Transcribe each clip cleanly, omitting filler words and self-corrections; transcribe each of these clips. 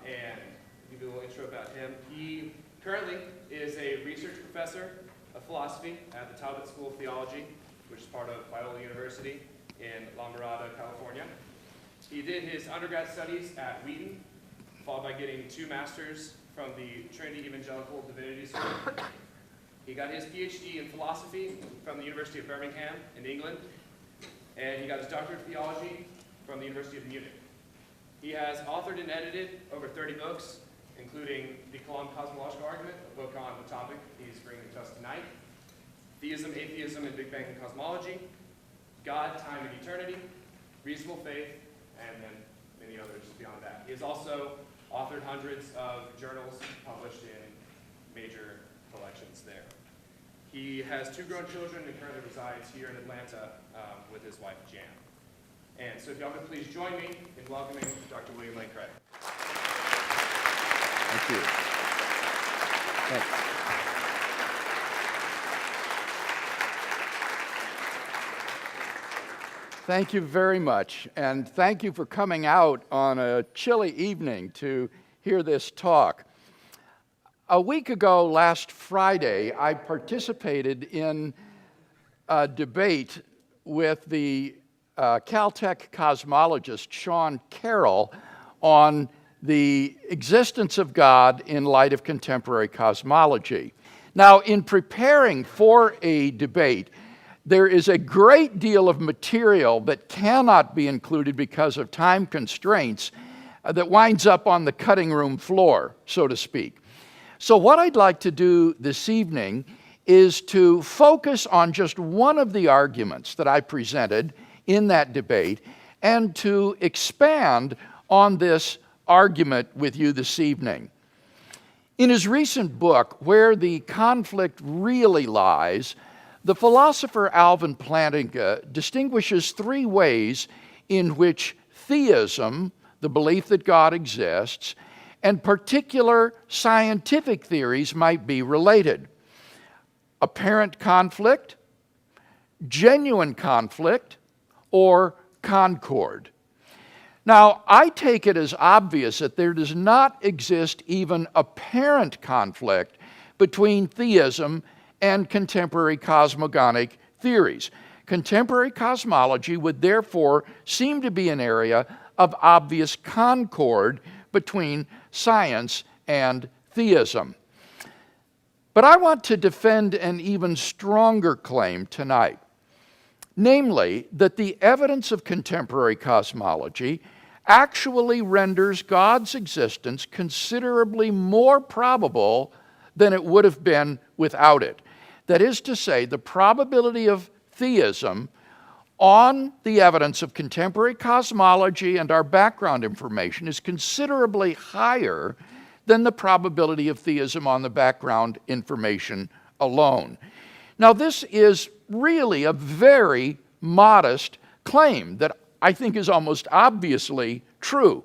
and give you a little intro about him. He currently is a research professor of philosophy at the Talbot School of Theology, which is part of Biola University in La Mirada, California. He did his undergrad studies at Wheaton, followed by getting 2 masters from the Trinity Evangelical Divinity School. He got his PhD in philosophy from the University of Birmingham in England, and he got his doctorate of theology from the University of Munich. He has authored and edited over 30 books, including the Kalam Cosmological Argument, a book on the topic he's bringing to us tonight, Theism, Atheism, and Big Bang and Cosmology, God, Time, and Eternity, Reasonable Faith, and then many others beyond that. He has also authored hundreds of journals published in major collections there. He has 2 grown children and currently resides here in Atlanta with his wife, Jan. And so if y'all could please join me in welcoming Dr. William Lane Craig. Thank you. Thanks. Thank you very much, and thank you for coming out on a chilly evening to hear this talk. A week ago, last Friday, I participated in a debate with the Caltech cosmologist Sean Carroll on the existence of God in light of contemporary cosmology. Now, in preparing for a debate, there is a great deal of material that cannot be included because of time constraints that winds up on the cutting room floor, so to speak. So what I'd like to do this evening is to focus on just one of the arguments that I presented in that debate and to expand on this argument with you this evening. In his recent book, Where the Conflict Really Lies, the philosopher Alvin Plantinga distinguishes 3 ways in which theism, the belief that God exists, and particular scientific theories might be related. Apparent conflict, genuine conflict, or concord. Now, I take it as obvious that there does not exist even apparent conflict between theism and contemporary cosmogonic theories. Contemporary cosmology would therefore seem to be an area of obvious concord between science and theism. But I want to defend an even stronger claim tonight, namely that the evidence of contemporary cosmology actually renders God's existence considerably more probable than it would have been without it. That is to say, the probability of theism on the evidence of contemporary cosmology and our background information is considerably higher than the probability of theism on the background information alone. Now, this is really a very modest claim that I think is almost obviously true.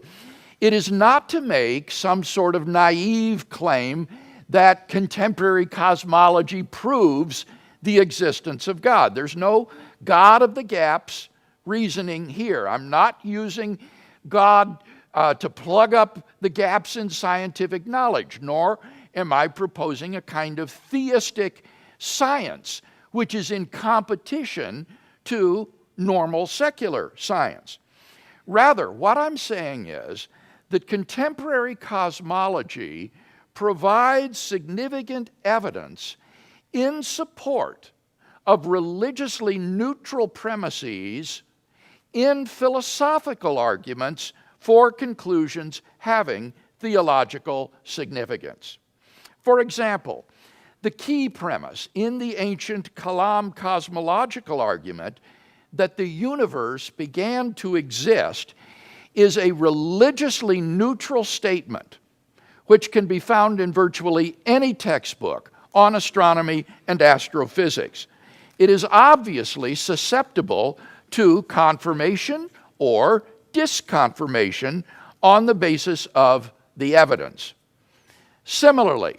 It is not to make some sort of naive claim that contemporary cosmology proves the existence of God. There's no God of the gaps reasoning here. I'm not using God to plug up the gaps in scientific knowledge, nor am I proposing a kind of theistic science which is in competition to normal secular science. Rather, what I'm saying is that contemporary cosmology provides significant evidence in support of religiously neutral premises in philosophical arguments for conclusions having theological significance. For example, the key premise in the ancient Kalam Cosmological Argument that the universe began to exist is a religiously neutral statement which can be found in virtually any textbook on astronomy and astrophysics. It is obviously susceptible to confirmation or disconfirmation on the basis of the evidence. Similarly,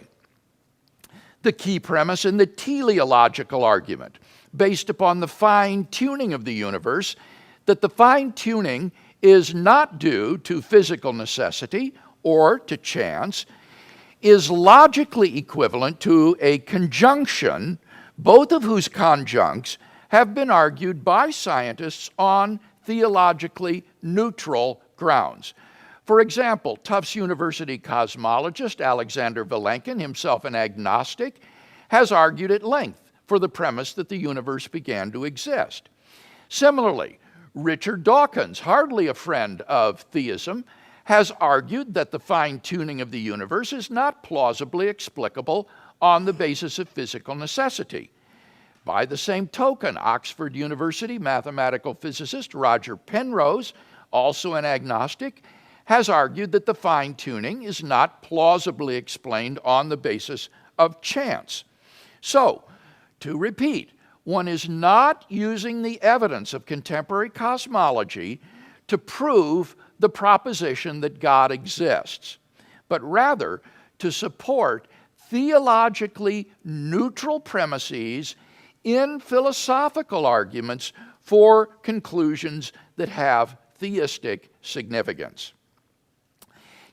the key premise in the teleological argument, based upon the fine-tuning of the universe, that the fine-tuning is not due to physical necessity or to chance is logically equivalent to a conjunction, both of whose conjuncts have been argued by scientists on theologically neutral grounds. For example, Tufts University cosmologist Alexander Vilenkin, himself an agnostic, has argued at length for the premise that the universe began to exist. Similarly, Richard Dawkins, hardly a friend of theism, has argued that the fine-tuning of the universe is not plausibly explicable on the basis of physical necessity. By the same token, Oxford University mathematical physicist Roger Penrose, also an agnostic, has argued that the fine-tuning is not plausibly explained on the basis of chance. So, to repeat, one is not using the evidence of contemporary cosmology to prove the proposition that God exists, but rather to support theologically neutral premises in philosophical arguments for conclusions that have theistic significance.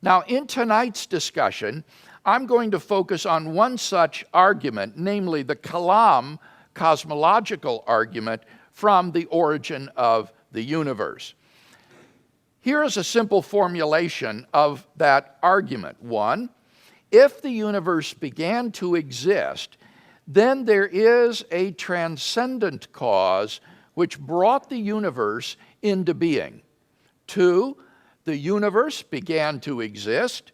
Now, in tonight's discussion, I'm going to focus on one such argument, namely the Kalam Cosmological Argument from the origin of the universe. Here is a simple formulation of that argument. 1, if the universe began to exist, then there is a transcendent cause which brought the universe into being. 2, the universe began to exist.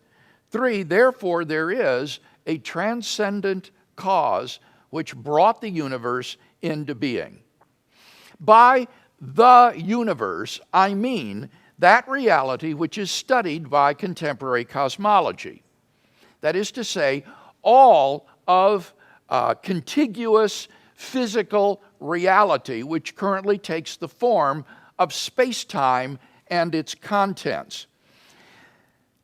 3, therefore there is a transcendent cause which brought the universe into being. By the universe, I mean that reality which is studied by contemporary cosmology. That is to say, all of contiguous physical reality which currently takes the form of space-time and its contents.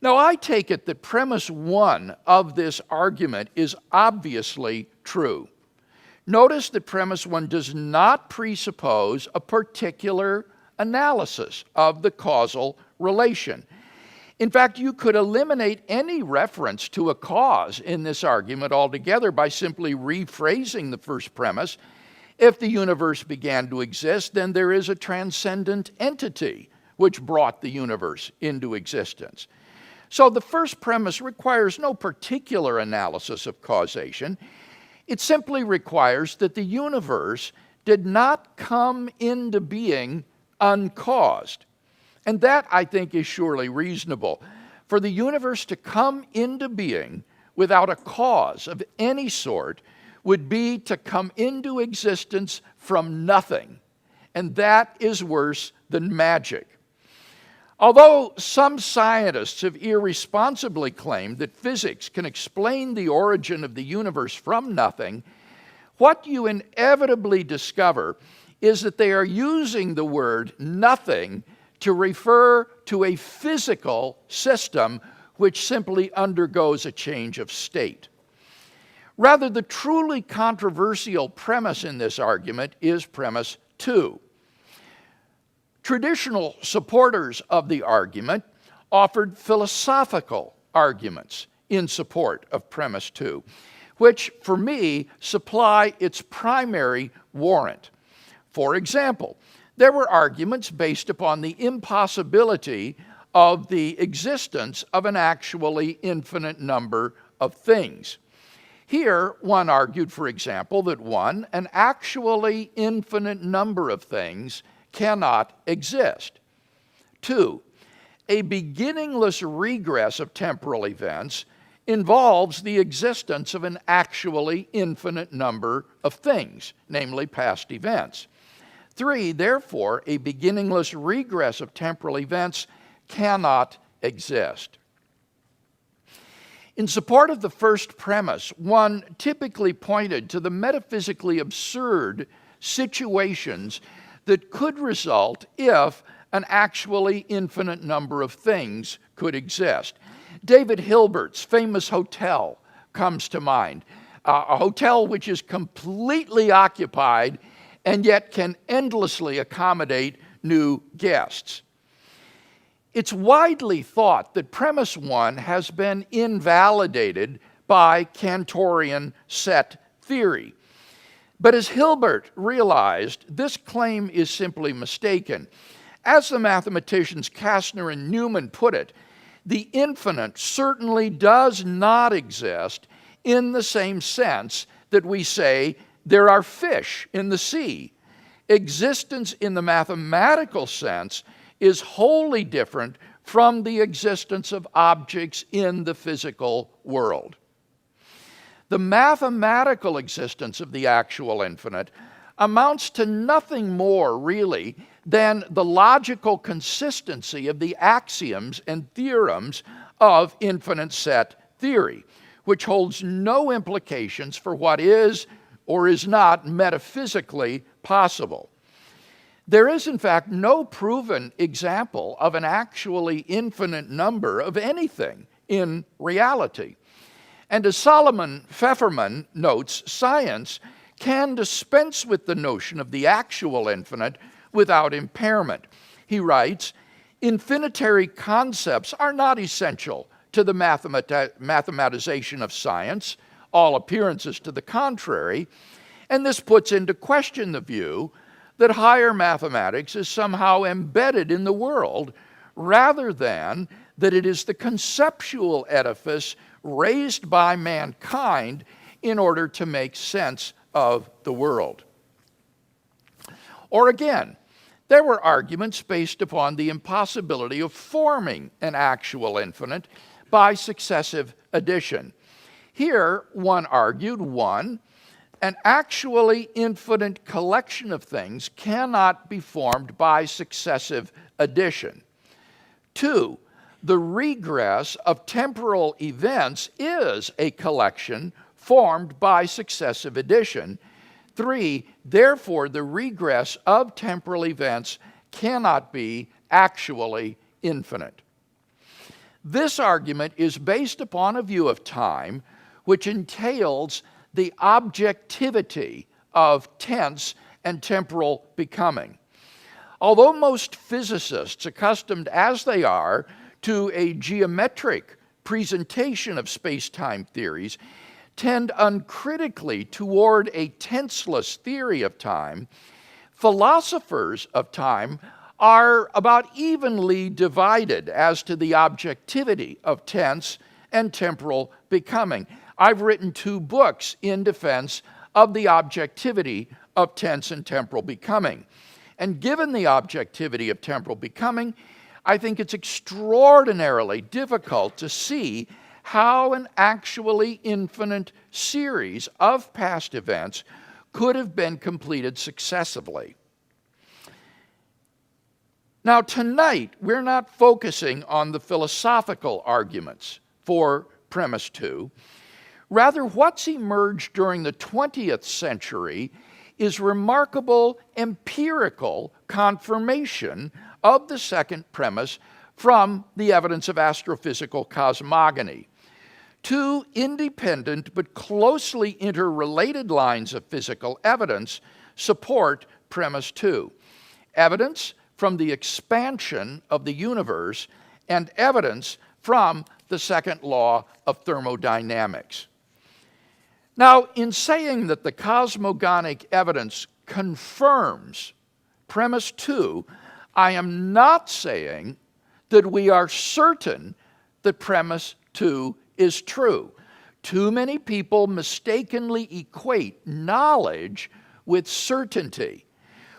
Now, I take it that premise 1 of this argument is obviously true. Notice that premise 1 does not presuppose a particular analysis of the causal relation. In fact, you could eliminate any reference to a cause in this argument altogether by simply rephrasing the first premise. If the universe began to exist, then there is a transcendent entity which brought the universe into existence. So the first premise requires no particular analysis of causation. It simply requires that the universe did not come into being uncaused. And that, I think, is surely reasonable. For the universe to come into being without a cause of any sort would be to come into existence from nothing. And that is worse than magic. Although some scientists have irresponsibly claimed that physics can explain the origin of the universe from nothing, what you inevitably discover is that they are using the word nothing to refer to a physical system which simply undergoes a change of state. Rather, the truly controversial premise in this argument is premise 2. Traditional supporters of the argument offered philosophical arguments in support of premise 2, which, for me, supply its primary warrant. For example, there were arguments based upon the impossibility of the existence of an actually infinite number of things. Here, one argued, for example, that 1, an actually infinite number of things cannot exist. 2, a beginningless regress of temporal events involves the existence of an actually infinite number of things, namely past events. 3, therefore, a beginningless regress of temporal events cannot exist. In support of the first premise, one typically pointed to the metaphysically absurd situations that could result if an actually infinite number of things could exist. David Hilbert's famous hotel comes to mind, a hotel which is completely occupied and yet can endlessly accommodate new guests. It's widely thought that premise 1 has been invalidated by Cantorian set theory. But as Hilbert realized, this claim is simply mistaken. As the mathematicians Kastner and Newman put it, the infinite certainly does not exist in the same sense that we say there are fish in the sea. Existence in the mathematical sense is wholly different from the existence of objects in the physical world. The mathematical existence of the actual infinite amounts to nothing more, really, than the logical consistency of the axioms and theorems of infinite set theory, which holds no implications for what is or is not metaphysically possible. There is, in fact, no proven example of an actually infinite number of anything in reality. And as Solomon Pfefferman notes, science can dispense with the notion of the actual infinite without impairment. He writes, "Infinitary concepts are not essential to the mathematization of science, all appearances to the contrary, and this puts into question the view that higher mathematics is somehow embedded in the world, rather than that it is the conceptual edifice raised by mankind in order to make sense of the world." Or again, there were arguments based upon the impossibility of forming an actual infinite by successive addition. Here, one argued, 1, an actually infinite collection of things cannot be formed by successive addition. 2, the regress of temporal events is a collection formed by successive addition. 3, therefore, the regress of temporal events cannot be actually infinite. This argument is based upon a view of time which entails the objectivity of tense and temporal becoming. Although most physicists, accustomed as they are to a geometric presentation of space-time theories, tend uncritically toward a tenseless theory of time, philosophers of time are about evenly divided as to the objectivity of tense and temporal becoming. I've written 2 books in defense of the objectivity of tense and temporal becoming. And given the objectivity of temporal becoming, I think it's extraordinarily difficult to see how an actually infinite series of past events could have been completed successively. Now, tonight, we're not focusing on the philosophical arguments for premise 2. Rather, what's emerged during the 20th century is remarkable empirical confirmation of the second premise from the evidence of astrophysical cosmogony. 2 independent but closely interrelated lines of physical evidence support premise 2. Evidence from the expansion of the universe and evidence from the second law of thermodynamics. Now, in saying that the cosmogonic evidence confirms premise 2, I am not saying that we are certain that premise 2 is true. Too many people mistakenly equate knowledge with certainty.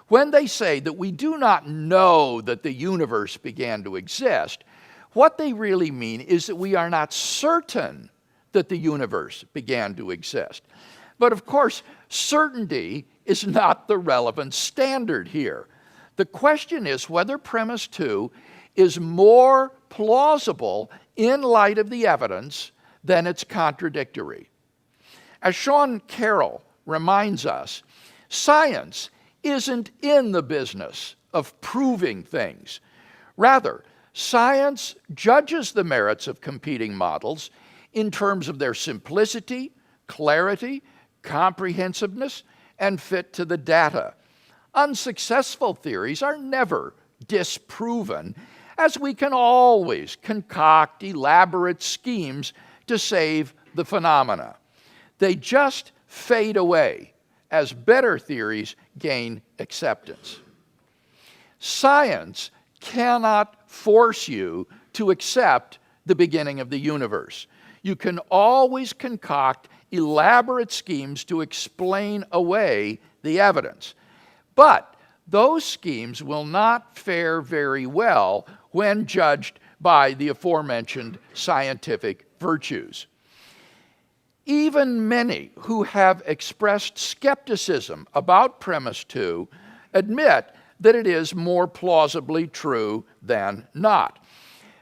When they say that we do not know that the universe began to exist, what they really mean is that we are not certain that the universe began to exist. But of course, certainty is not the relevant standard here. The question is whether premise 2 is more plausible in light of the evidence than it's contradictory. As Sean Carroll reminds us, science isn't in the business of proving things. Rather, science judges the merits of competing models in terms of their simplicity, clarity, comprehensiveness, and fit to the data. Unsuccessful theories are never disproven, as we can always concoct elaborate schemes to save the phenomena. They just fade away as better theories gain acceptance. Science cannot force you to accept the beginning of the universe. You can always concoct elaborate schemes to explain away the evidence. But those schemes will not fare very well when judged by the aforementioned scientific virtues. Even many who have expressed skepticism about premise 2 admit that it is more plausibly true than not.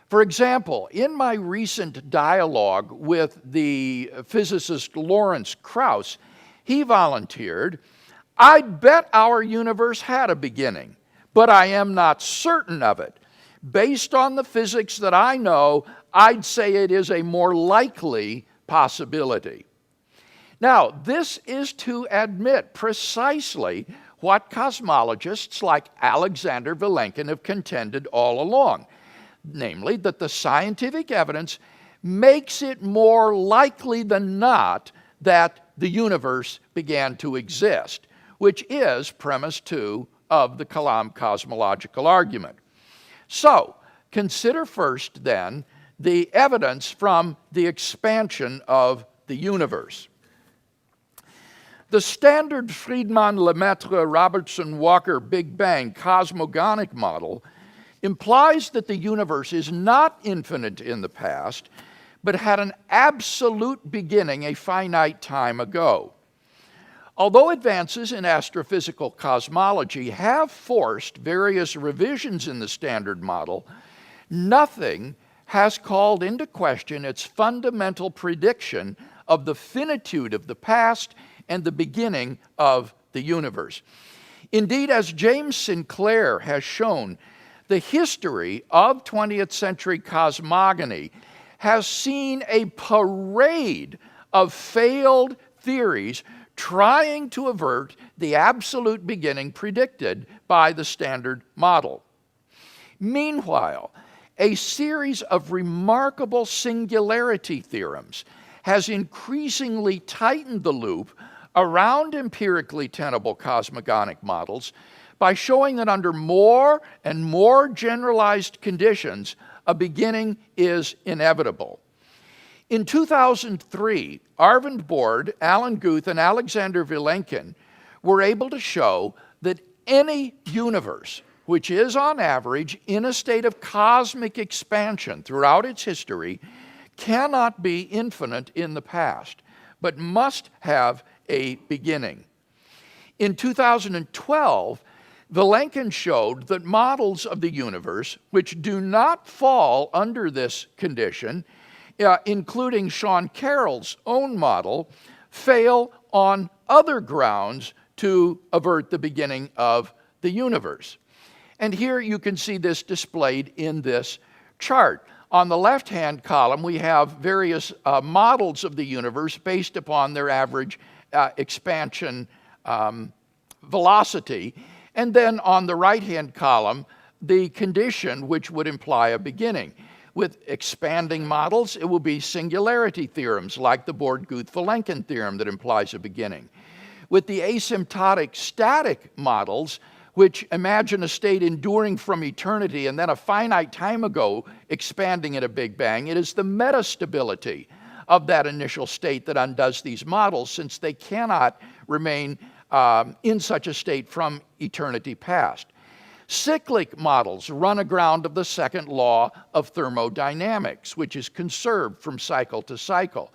For example, in my recent dialogue with the physicist Lawrence Krauss, he volunteered, "I'd bet our universe had a beginning, but I am not certain of it. Based on the physics that I know, I'd say it is a more likely possibility." Now, this is to admit precisely what cosmologists like Alexander Vilenkin have contended all along, namely that the scientific evidence makes it more likely than not that the universe began to exist, which is premise 2 of the Kalam Cosmological Argument. So, consider first then the evidence from the expansion of the universe. The standard Friedmann-Lemaitre-Robertson-Walker Big Bang cosmogonic model implies that the universe is not infinite in the past, but had an absolute beginning a finite time ago. Although advances in astrophysical cosmology have forced various revisions in the standard model, nothing has called into question its fundamental prediction of the finitude of the past and the beginning of the universe. Indeed, as James Sinclair has shown, the history of 20th century cosmogony has seen a parade of failed theories trying to avert the absolute beginning predicted by the standard model. Meanwhile, a series of remarkable singularity theorems has increasingly tightened the loop around empirically tenable cosmogonic models by showing that under more and more generalized conditions, a beginning is inevitable. In 2003, Arvind Borde, Alan Guth, and Alexander Vilenkin were able to show that any universe, which is on average in a state of cosmic expansion throughout its history, cannot be infinite in the past, but must have a beginning. In 2012, Vilenkin showed that models of the universe which do not fall under this condition, including Sean Carroll's own model, fail on other grounds to avert the beginning of the universe. And here you can see this displayed in this chart. On the left-hand column, we have various models of the universe based upon their average expansion velocity. And then on the right-hand column, the condition which would imply a beginning. With expanding models, it will be singularity theorems like the Borde-Guth-Vilenkin theorem that implies a beginning. With the asymptotic static models, which imagine a state enduring from eternity and then a finite time ago expanding at a Big Bang, it is the metastability of that initial state that undoes these models, since they cannot remain in such a state from eternity past. Cyclic models run aground of the second law of thermodynamics, which is conserved from cycle to cycle.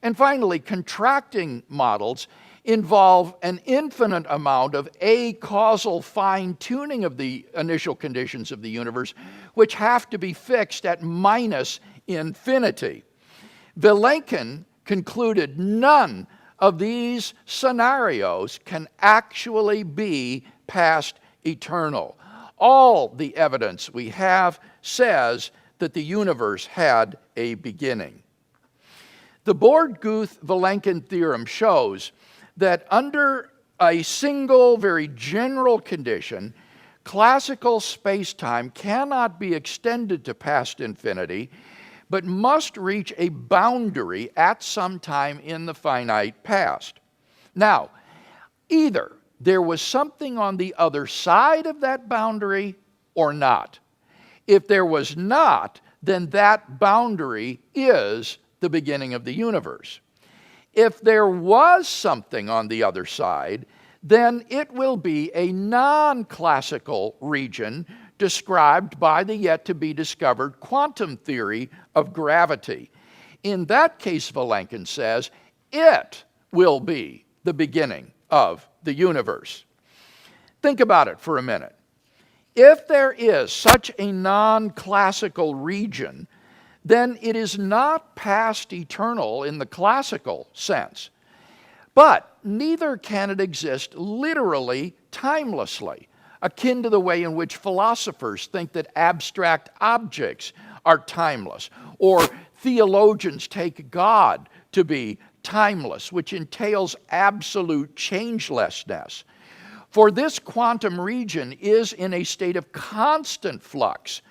And finally, contracting models involve an infinite amount of acausal fine-tuning of the initial conditions of the universe, which have to be fixed at minus infinity. Vilenkin concluded none of these scenarios can actually be past eternal. All the evidence we have says that the universe had a beginning. The Borde-Guth-Vilenkin theorem shows that under a single, very general condition, classical space-time cannot be extended to past infinity, but must reach a boundary at some time in the finite past. Now, either there was something on the other side of that boundary or not. If there was not, then that boundary is the beginning of the universe. If there was something on the other side, then it will be a non-classical region described by the yet-to-be-discovered quantum theory of gravity. In that case, Vilenkin says, it will be the beginning of the universe. Think about it for a minute. If there is such a non-classical region, then it is not past eternal in the classical sense. But neither can it exist literally timelessly, akin to the way in which philosophers think that abstract objects are timeless, or theologians take God to be timeless, which entails absolute changelessness. For this quantum region is in a state of constant flux,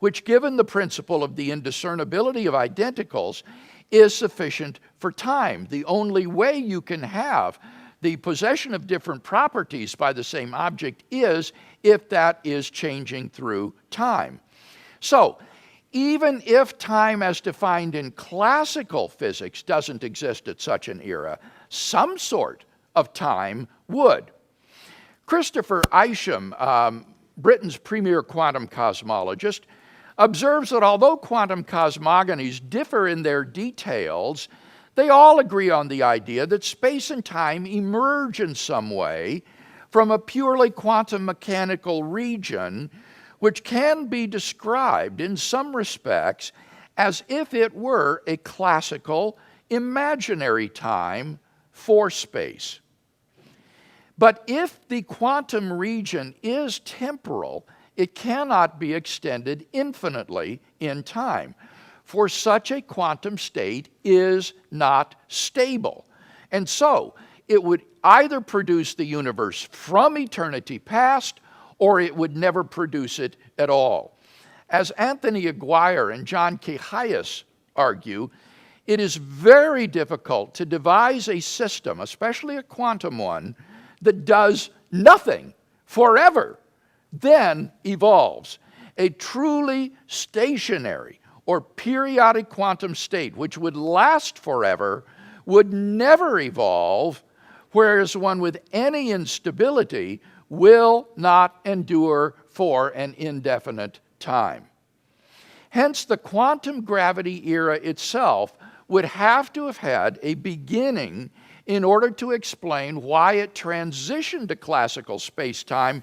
which, given the principle of the indiscernibility of identicals, is sufficient for time. The only way you can have the possession of different properties by the same object is if that is changing through time. So, even if time as defined in classical physics doesn't exist at such an era, some sort of time would. Christopher Isham, Britain's premier quantum cosmologist, observes that although quantum cosmogonies differ in their details, they all agree on the idea that space and time emerge in some way from a purely quantum mechanical region, which can be described in some respects as if it were a classical imaginary time for space. But if the quantum region is temporal, it cannot be extended infinitely in time, for such a quantum state is not stable. And so, it would either produce the universe from eternity past, or it would never produce it at all. As Anthony Aguirre and John K. Hayes argue, it is very difficult to devise a system, especially a quantum one, that does nothing forever, then evolves. A truly stationary or periodic quantum state, which would last forever, would never evolve, whereas one with any instability will not endure for an indefinite time. Hence, the quantum gravity era itself would have to have had a beginning in order to explain why it transitioned to classical space-time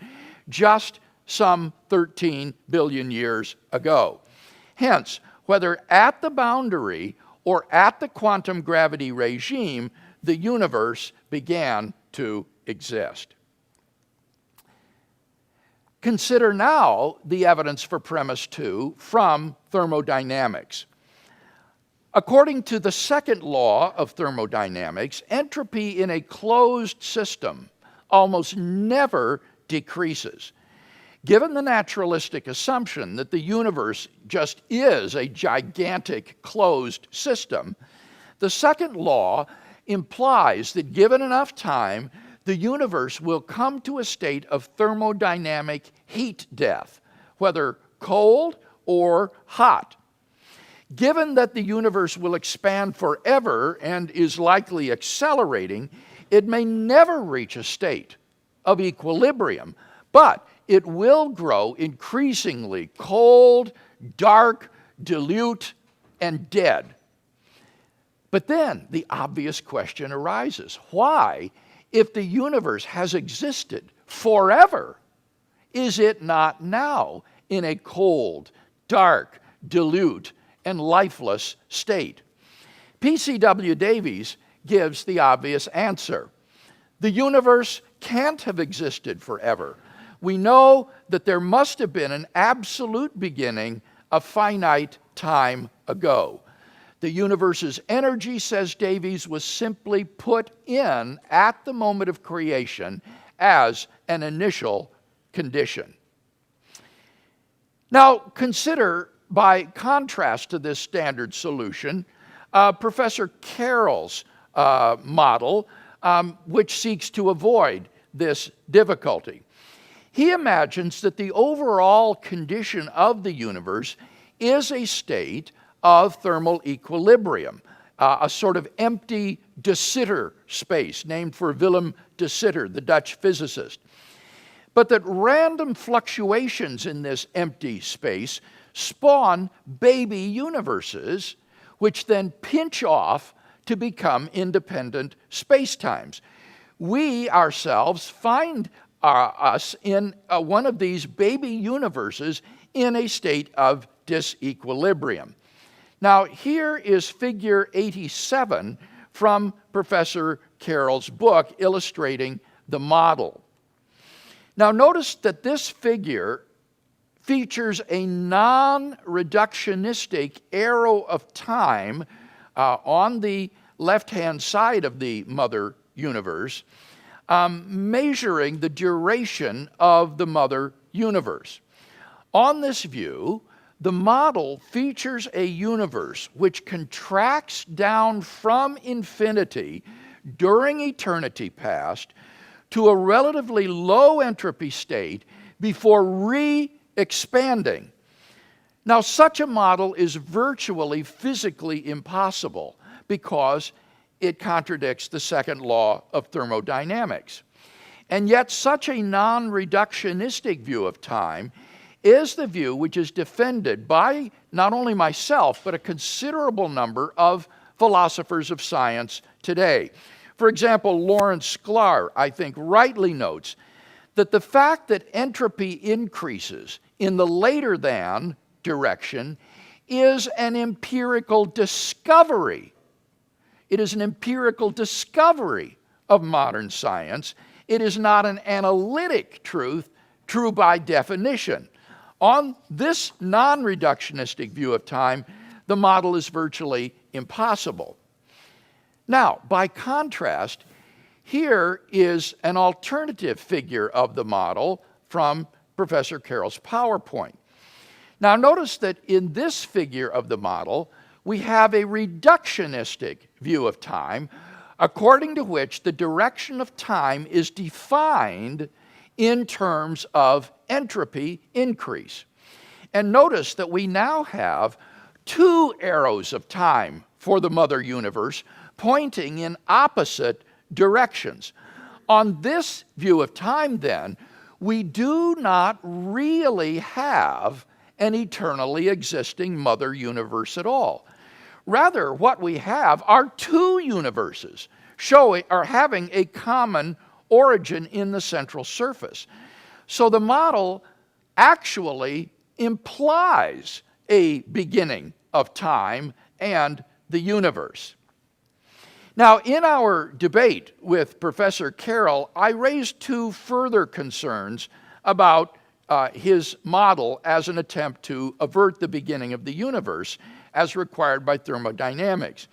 just some 13 billion years ago. Hence, whether at the boundary or at the quantum gravity regime, the universe began to exist. Consider now the evidence for premise 2 from thermodynamics. According to the second law of thermodynamics, entropy in a closed system almost never decreases. Given the naturalistic assumption that the universe just is a gigantic closed system, the second law implies that given enough time, the universe will come to a state of thermodynamic heat death, whether cold or hot. Given that the universe will expand forever and is likely accelerating, it may never reach a state of equilibrium, but it will grow increasingly cold, dark, dilute, and dead. But then the obvious question arises: why, if the universe has existed forever, is it not now in a cold, dark, dilute, and lifeless state? P.C.W. Davies gives the obvious answer. The universe can't have existed forever. We know that there must have been an absolute beginning a finite time ago. The universe's energy, says Davies, was simply put in at the moment of creation as an initial condition. Now, consider, by contrast to this standard solution, Professor Carroll's model, which seeks to avoid this difficulty. He imagines that the overall condition of the universe is a state of thermal equilibrium, a sort of empty de Sitter space, named for Willem de Sitter, the Dutch physicist. But that random fluctuations in this empty space spawn baby universes, which then pinch off to become independent spacetimes. We ourselves find us in one of these baby universes in a state of disequilibrium. Now, here is figure 87 from Professor Carroll's book illustrating the model. Now, notice that this figure features a non-reductionistic arrow of time on the left-hand side of the mother universe, measuring the duration of the mother universe. On this view, the model features a universe which contracts down from infinity during eternity past to a relatively low entropy state before re-expanding. Now, such a model is virtually physically impossible because it contradicts the second law of thermodynamics. And yet, such a non-reductionistic view of time is the view which is defended by not only myself, but a considerable number of philosophers of science today. For example, Lawrence Sklar, I think, rightly notes that the fact that entropy increases in the later than direction is an empirical discovery. It is an empirical discovery of modern science. It is not an analytic truth, true by definition. On this non-reductionistic view of time, the model is virtually impossible. Now, by contrast, here is an alternative figure of the model from Professor Carroll's PowerPoint. Now, notice that in this figure of the model, we have a reductionistic view of time, according to which the direction of time is defined in terms of entropy increase. And notice that we now have two arrows of time for the mother universe pointing in opposite directions. On this view of time, then, we do not really have an eternally existing mother universe at all. Rather, what we have are two universes having a common origin in the central surface. So the model actually implies a beginning of time and the universe. Now, in our debate with Professor Carroll, I raised two further concerns about his model as an attempt to avert the beginning of the universe as required by thermodynamics.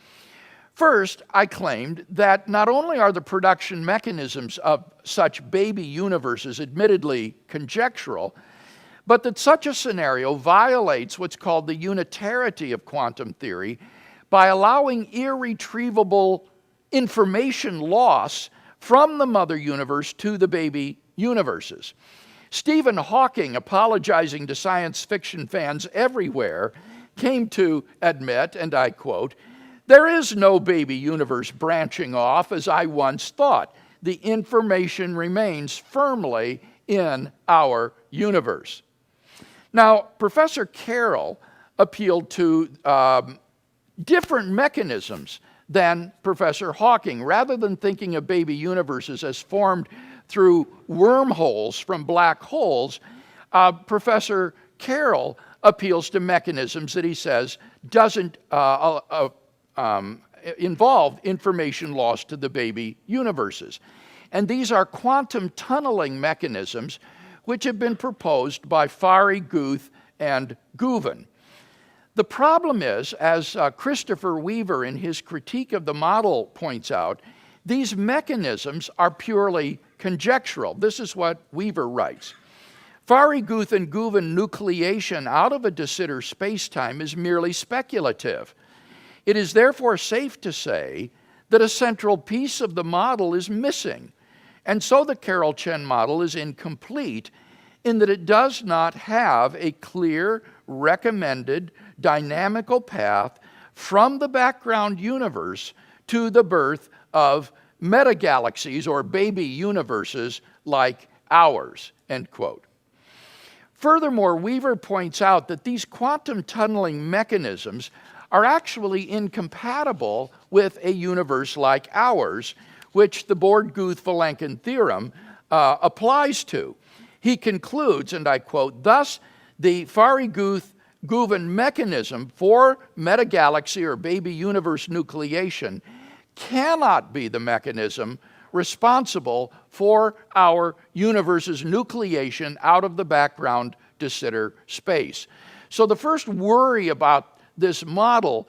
First, I claimed that not only are the production mechanisms of such baby universes admittedly conjectural, but that such a scenario violates what's called the unitarity of quantum theory by allowing irretrievable information loss from the mother universe to the baby universes. Stephen Hawking, apologizing to science fiction fans everywhere, came to admit, and I quote, "There is no baby universe branching off as I once thought. The information remains firmly in our universe." Now, Professor Carroll appealed to different mechanisms than Professor Hawking. Rather than thinking of baby universes as formed through wormholes from black holes, Professor Carroll appeals to mechanisms that he says doesn't involve information loss to the baby universes. And these are quantum tunneling mechanisms which have been proposed by Fari, Guth, and Guven. The problem is, as Christopher Weaver in his critique of the model points out, these mechanisms are purely conjectural. This is what Weaver writes. Fari-Guth and Guven nucleation out of a de Sitter spacetime is merely speculative. It is therefore safe to say that a central piece of the model is missing, and so the Carroll-Chen model is incomplete in that it does not have a clear, recommended, dynamical path from the background universe to the birth of metagalaxies or baby universes like ours, end quote. Furthermore, Weaver points out that these quantum tunneling mechanisms are actually incompatible with a universe like ours, which the Borde-Guth-Vilenkin theorem applies to. He concludes, and I quote, "Thus, the Fari-Guth-Guven mechanism for metagalaxy or baby universe nucleation cannot be the mechanism responsible for our universe's nucleation out of the background de Sitter space." So the first worry about this model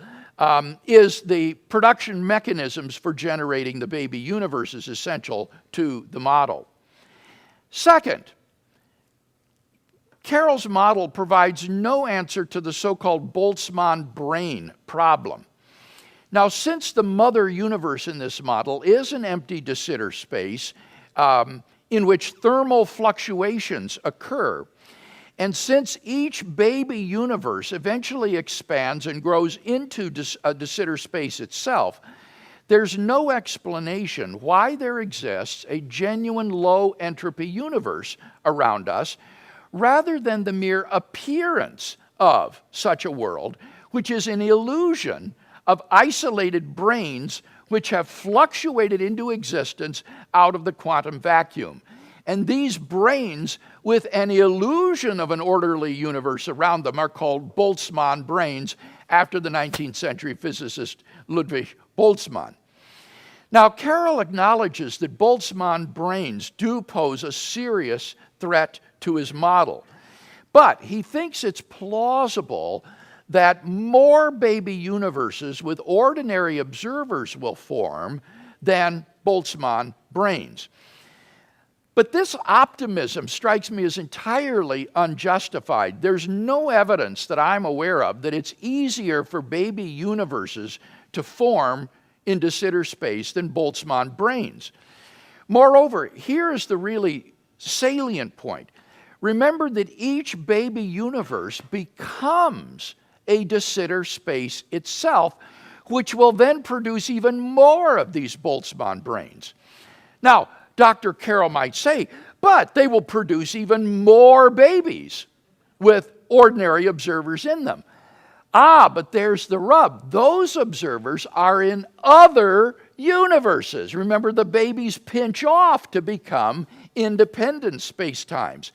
is the production mechanisms for generating the baby universe is essential to the model. Second, Carroll's model provides no answer to the so-called Boltzmann brain problem. Now, since the mother universe in this model is an empty de Sitter space in which thermal fluctuations occur, and since each baby universe eventually expands and grows into a de Sitter space itself, there's no explanation why there exists a genuine low entropy universe around us, rather than the mere appearance of such a world, which is an illusion of isolated brains which have fluctuated into existence out of the quantum vacuum. And these brains, with an illusion of an orderly universe around them, are called Boltzmann brains, after the 19th century physicist Ludwig Boltzmann. Now, Carroll acknowledges that Boltzmann brains do pose a serious threat to his model, but he thinks it's plausible that more baby universes with ordinary observers will form than Boltzmann brains. But this optimism strikes me as entirely unjustified. There's no evidence that I'm aware of that it's easier for baby universes to form in de Sitter space than Boltzmann brains. Moreover, here is the really salient point. Remember that each baby universe becomes a de Sitter space itself, which will then produce even more of these Boltzmann brains. Now, Dr. Carroll might say, but they will produce even more babies with ordinary observers in them. But there's the rub. Those observers are in other universes. Remember, the babies pinch off to become independent spacetimes.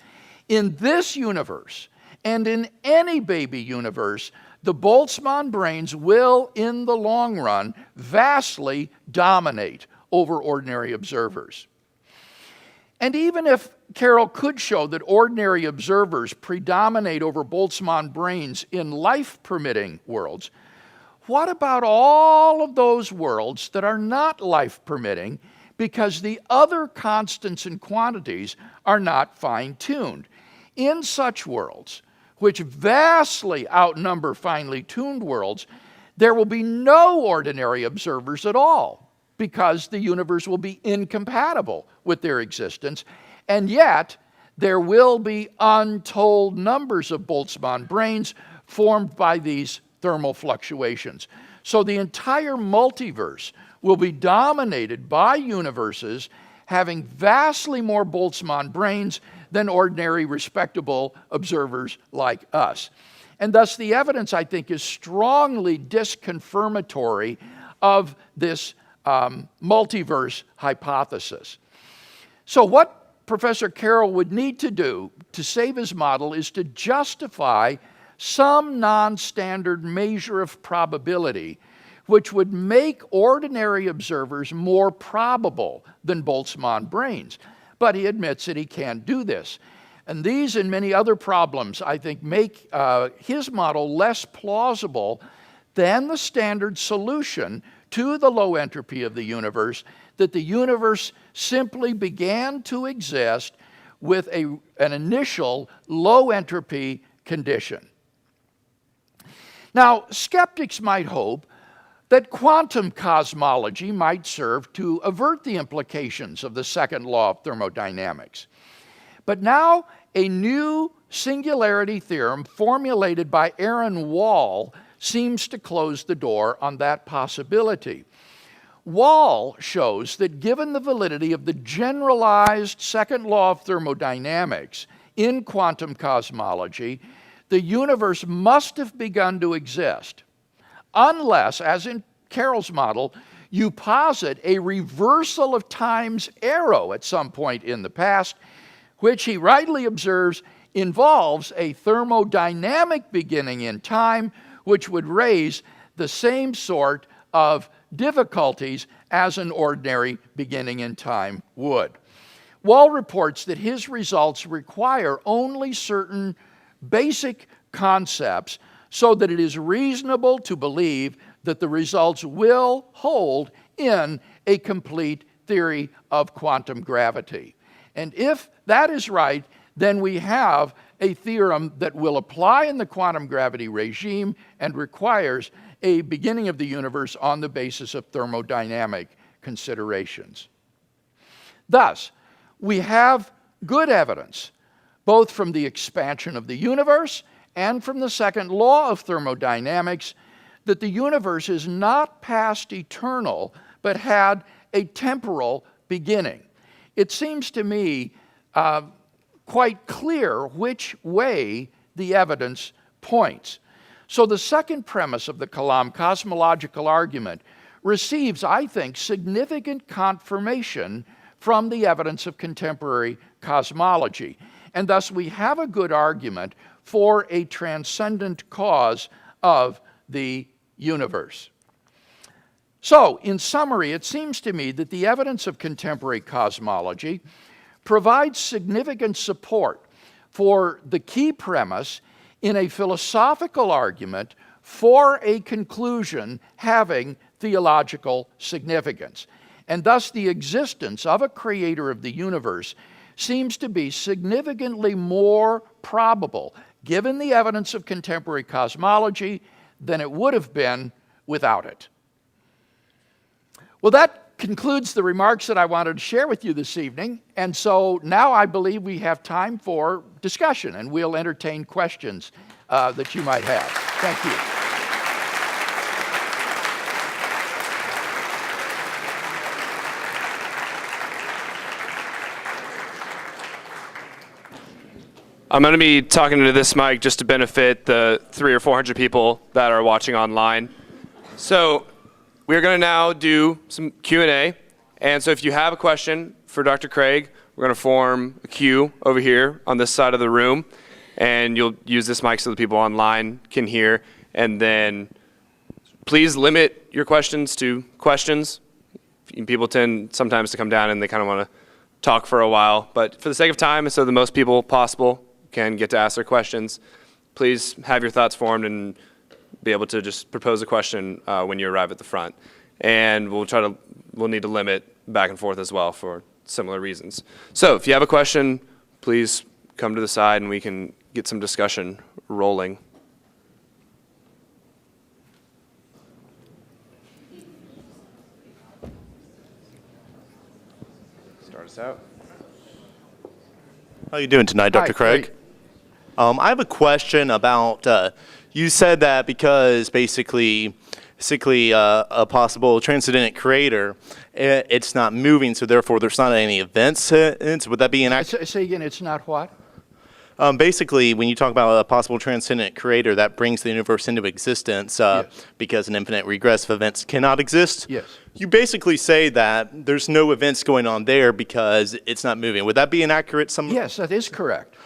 In this universe, and in any baby universe, the Boltzmann brains will, in the long run, vastly dominate over ordinary observers. And even if Carroll could show that ordinary observers predominate over Boltzmann brains in life-permitting worlds, what about all of those worlds that are not life-permitting because the other constants and quantities are not fine-tuned? In such worlds, which vastly outnumber finely tuned worlds, there will be no ordinary observers at all, because the universe will be incompatible with their existence, and yet there will be untold numbers of Boltzmann brains formed by these thermal fluctuations. So the entire multiverse will be dominated by universes having vastly more Boltzmann brains than ordinary respectable observers like us. And thus the evidence, I think, is strongly disconfirmatory of this multiverse hypothesis. So what Professor Carroll would need to do to save his model is to justify some non-standard measure of probability which would make ordinary observers more probable than Boltzmann brains. But he admits that he can't do this. And these and many other problems, I think, make his model less plausible than the standard solution to the low entropy of the universe, that the universe simply began to exist with an initial low entropy condition. Now, skeptics might hope that quantum cosmology might serve to avert the implications of the second law of thermodynamics. But now a new singularity theorem formulated by Aaron Wall seems to close the door on that possibility. Wall shows that given the validity of the generalized second law of thermodynamics in quantum cosmology, the universe must have begun to exist, unless, as in Carroll's model, you posit a reversal of time's arrow at some point in the past, which he rightly observes involves a thermodynamic beginning in time, which would raise the same sort of difficulties as an ordinary beginning in time would. Wall reports that his results require only certain basic concepts so that it is reasonable to believe that the results will hold in a complete theory of quantum gravity. And if that is right, then we have a theorem that will apply in the quantum gravity regime and requires a beginning of the universe on the basis of thermodynamic considerations. Thus, we have good evidence, both from the expansion of the universe and from the second law of thermodynamics, that the universe is not past eternal, but had a temporal beginning. It seems to me quite clear which way the evidence points. So the second premise of the Kalam Cosmological Argument receives, I think, significant confirmation from the evidence of contemporary cosmology. And thus we have a good argument for a transcendent cause of the universe. So, in summary, it seems to me that the evidence of contemporary cosmology provides significant support for the key premise in a philosophical argument for a conclusion having theological significance. And thus the existence of a creator of the universe seems to be significantly more probable, given the evidence of contemporary cosmology, than it would have been without it. Well, that concludes the remarks that I wanted to share with you this evening, and so now I believe we have time for discussion, and we'll entertain questions that you might have. Thank you. I'm going to be talking to this mic just to benefit the 300 or 400 people that are watching online. So we're going to now do some Q&A. And so if you have a question for Dr. Craig, we're going to form a queue over here on this side of the room. And you'll use this mic so the people online can hear. And then please limit your questions to questions. People tend sometimes to come down and they kind of want to talk for a while. But for the sake of time and so the most people possible can get to ask their questions, please have your thoughts formed and be able to just propose a question when you arrive at the front. And we'll need to limit back and forth as well for similar reasons. So if you have a question, please come to the side and we can get some discussion rolling. Start us out. How are you doing tonight, Dr. Craig? Great. I have a question about, you said that because basically a possible transcendent creator, it's not moving, so therefore there's not any events in it. So would that be inaccurate? Say again, it's not what? Basically, when you talk about a possible transcendent creator, that brings the universe into existence Yes. because an infinite regress of events cannot exist. Yes. You basically say that there's no events going on there because it's not moving. Would that be inaccurate? Yes, that is correct.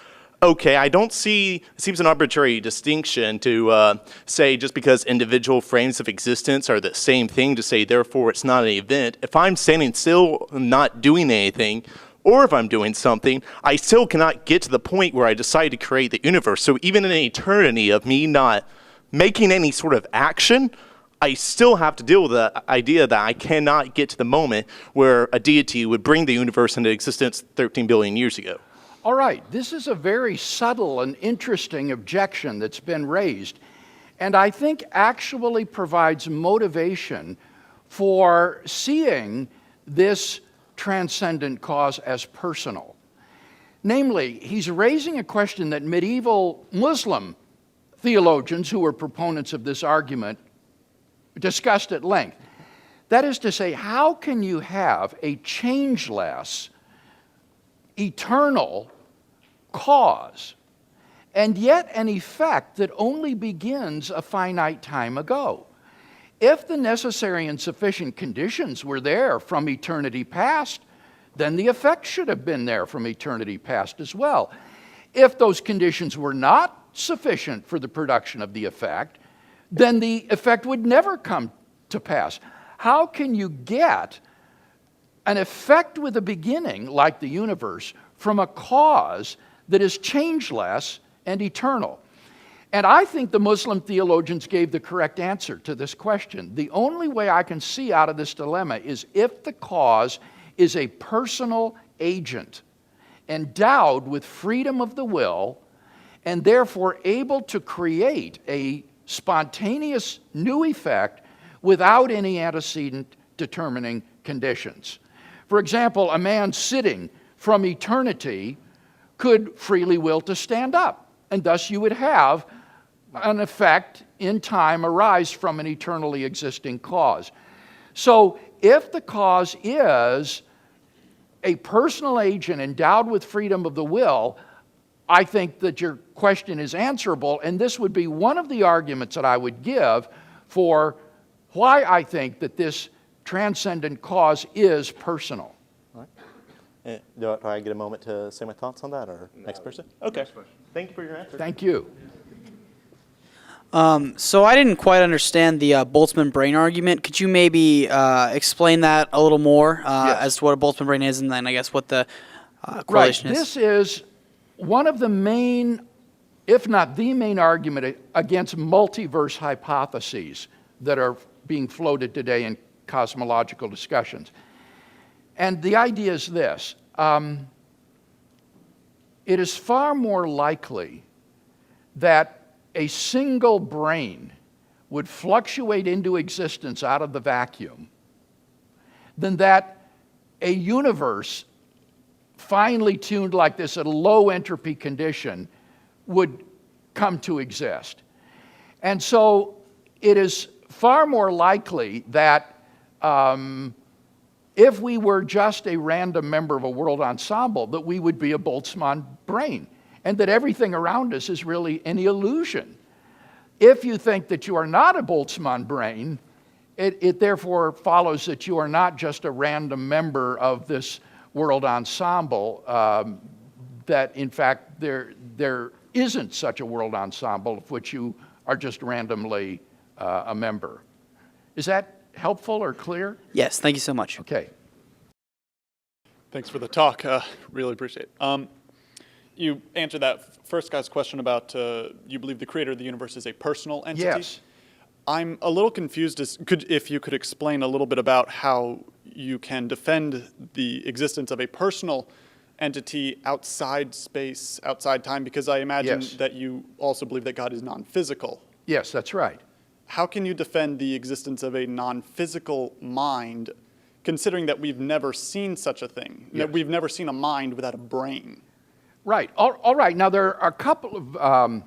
Okay, I don't see, it seems an arbitrary distinction to say just because individual frames of existence are the same thing to say therefore it's not an event. If I'm standing still not doing anything, or if I'm doing something, I still cannot get to the point where I decide to create the universe. So even in an eternity of me not making any sort of action, I still have to deal with the idea that I cannot get to the moment where a deity would bring the universe into existence 13 billion years ago. All right, this is a very subtle and interesting objection that's been raised, and I think actually provides motivation for seeing this transcendent cause as personal. Namely, he's raising a question that medieval Muslim theologians who were proponents of this argument discussed at length. That is to say, how can you have a changeless, eternal cause, and yet an effect that only begins a finite time ago? If the necessary and sufficient conditions were there from eternity past, then the effect should have been there from eternity past as well. If those conditions were not sufficient for the production of the effect, then the effect would never come to pass. How can you get an effect with a beginning, like the universe, from a cause that is changeless and eternal? And I think the Muslim theologians gave the correct answer to this question. The only way I can see out of this dilemma is if the cause is a personal agent, endowed with freedom of the will, and therefore able to create a spontaneous new effect without any antecedent determining conditions. For example, a man sitting from eternity could freely will to stand up, and thus you would have an effect in time arise from an eternally existing cause. So if the cause is a personal agent endowed with freedom of the will, I think that your question is answerable, and this would be one of the arguments that I would give for why I think that this transcendent cause is personal. All right. Do I get a moment to say my thoughts on that, or next person? Okay. Thank you for your answer. Thank you. So I didn't quite understand the Boltzmann brain argument. Could you maybe explain that a little more Yes. as to what a Boltzmann brain is, and then I guess what the correlation is? This is one of the main, if not the main argument against multiverse hypotheses that are being floated today in cosmological discussions. And the idea is this. It is far more likely that a single brain would fluctuate into existence out of the vacuum than that a universe finely tuned like this at a low entropy condition would come to exist. And so it is far more likely that if we were just a random member of a world ensemble, that we would be a Boltzmann brain, and that everything around us is really an illusion. If you think that you are not a Boltzmann brain, it therefore follows that you are not just a random member of this world ensemble, that in fact there isn't such a world ensemble of which you are just randomly a member. Is that helpful or clear? Yes, thank you so much. Okay. Thanks for the talk. Really appreciate it. You answered that first guy's question about you believe the creator of the universe is a personal entity. Yes. I'm a little confused if you could explain a little bit about how you can defend the existence of a personal entity outside space, outside time, because I imagine Yes. that you also believe that God is non-physical. Yes, that's right. How can you defend the existence of a non-physical mind, considering that we've never seen such a thing? Yes. That we've never seen a mind without a brain. Right. All right. Now, there are a couple of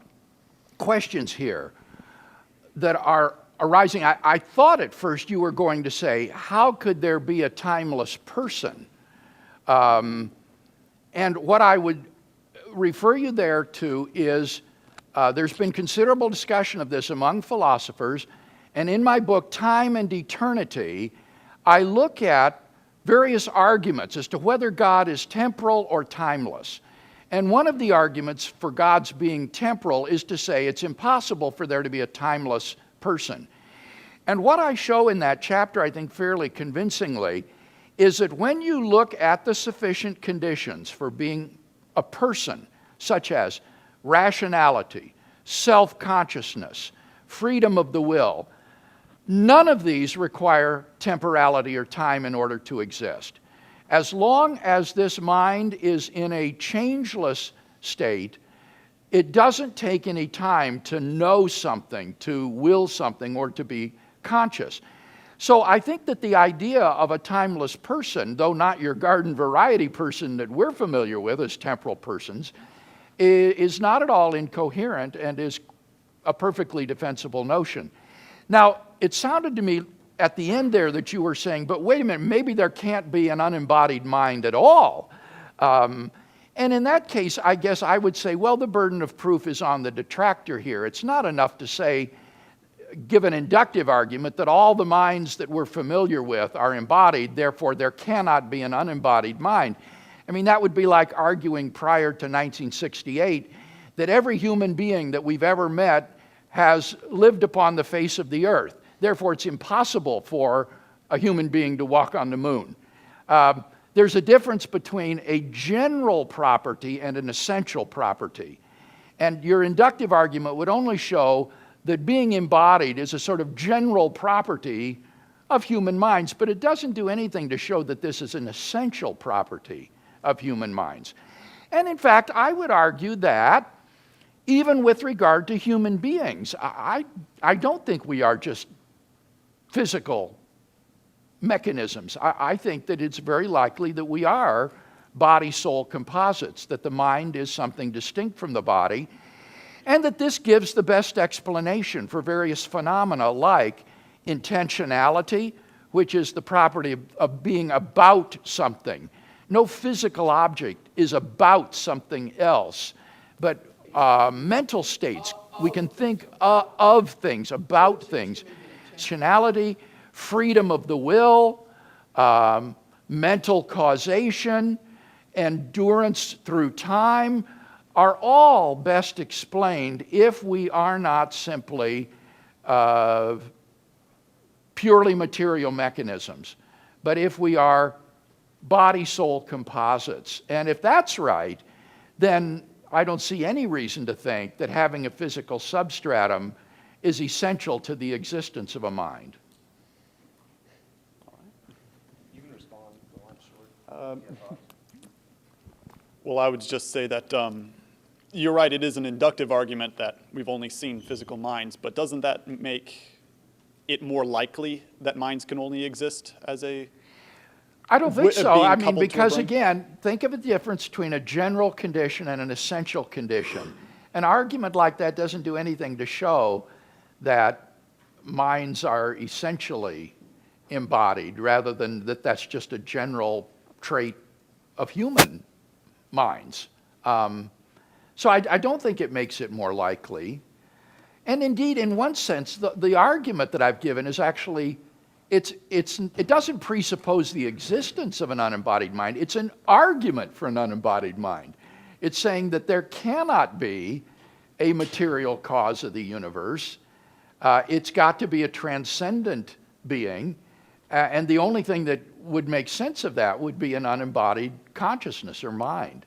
questions here that are arising. I thought at first you were going to say, how could there be a timeless person? And what I would refer you there to is there's been considerable discussion of this among philosophers, and in my book, Time and Eternity, I look at various arguments as to whether God is temporal or timeless. And one of the arguments for God's being temporal is to say it's impossible for there to be a timeless person. And what I show in that chapter, I think fairly convincingly, is that when you look at the sufficient conditions for being a person, such as rationality, self-consciousness, freedom of the will, none of these require temporality or time in order to exist. As long as this mind is in a changeless state, it doesn't take any time to know something, to will something, or to be conscious. So I think that the idea of a timeless person, though not your garden variety person that we're familiar with as temporal persons, is not at all incoherent and is a perfectly defensible notion. Now, it sounded to me at the end there that you were saying, but wait a minute, maybe there can't be an unembodied mind at all. And in that case, I guess I would say, well, the burden of proof is on the detractor here. It's not enough to say, give an inductive argument that all the minds that we're familiar with are embodied, therefore there cannot be an unembodied mind. I mean, that would be like arguing prior to 1968 that every human being that we've ever met has lived upon the face of the earth. Therefore, it's impossible for a human being to walk on the moon. There's a difference between a general property and an essential property. And your inductive argument would only show that being embodied is a sort of general property of human minds, but it doesn't do anything to show that this is an essential property of human minds. And in fact, I would argue that even with regard to human beings, I don't think we are just physical mechanisms. I think that it's very likely that we are body-soul composites, that the mind is something distinct from the body, and that this gives the best explanation for various phenomena like intentionality, which is the property of being about something. No physical object is about something else, but mental states, we can think of things, about things. Intentionality, freedom of the will, mental causation, endurance through time are all best explained if we are not simply purely material mechanisms, but if we are body-soul composites. And if that's right, then I don't see any reason to think that having a physical substratum is essential to the existence of a mind. You can respond. Go on, short. Well, I would just say that you're right, it is an inductive argument that we've only seen physical minds, but doesn't that make it more likely that minds can only exist as a... I don't think so. being I mean, coupled to a because brain? again, think of the difference between a general condition and an essential condition. An argument like that doesn't do anything to show that minds are essentially embodied, rather than that that's just a general trait of human minds. So I don't think it makes it more likely. And indeed, in one sense, the argument that I've given is actually, it doesn't presuppose the existence of an unembodied mind. It's an argument for an unembodied mind. It's saying that there cannot be a material cause of the universe. It's got to be a transcendent being. And the only thing that would make sense of that would be an unembodied consciousness or mind.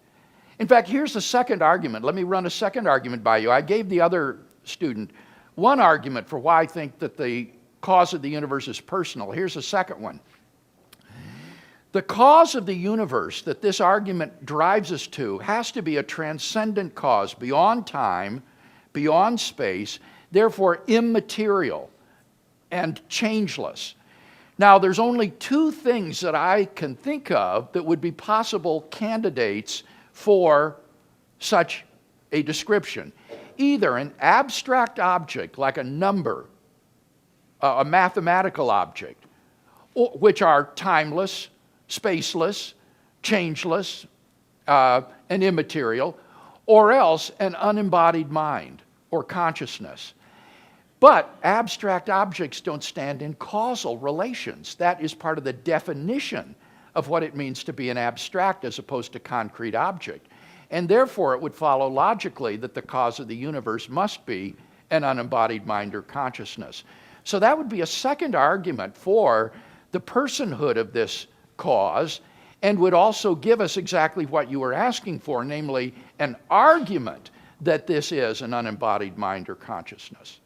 In fact, here's the second argument. Let me run a second argument by you. I gave the other student one argument for why I think that the cause of the universe is personal. Here's a second one. The cause of the universe that this argument drives us to has to be a transcendent cause, beyond time, beyond space, therefore immaterial and changeless. Now, there's only two things that I can think of that would be possible candidates for such a description. Either an abstract object like a number, a mathematical object, which are timeless, spaceless, changeless, and immaterial, or else an unembodied mind or consciousness. But abstract objects don't stand in causal relations. That is part of the definition of what it means to be an abstract as opposed to concrete object. And therefore, it would follow logically that the cause of the universe must be an unembodied mind or consciousness. So that would be a second argument for the personhood of this cause, and would also give us exactly what you were asking for, namely an argument that this is an unembodied mind or consciousness.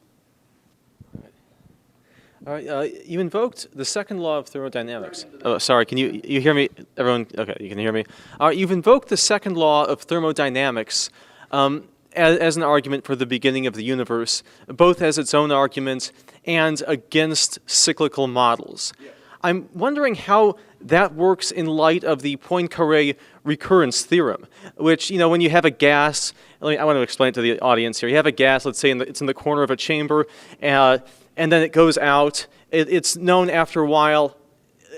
All right, you invoked the second law of thermodynamics. Oh, sorry, can you hear me? Everyone, okay, you can hear me. All right, you've invoked the second law of thermodynamics as an argument for the beginning of the universe, both as its own argument and against cyclical models. Yeah. I'm wondering how that works in light of the Poincaré recurrence theorem, which, when you have a gas, I want to explain it to the audience here. You have a gas, let's say it's in the corner of a chamber, and then it goes out. It's known after a while,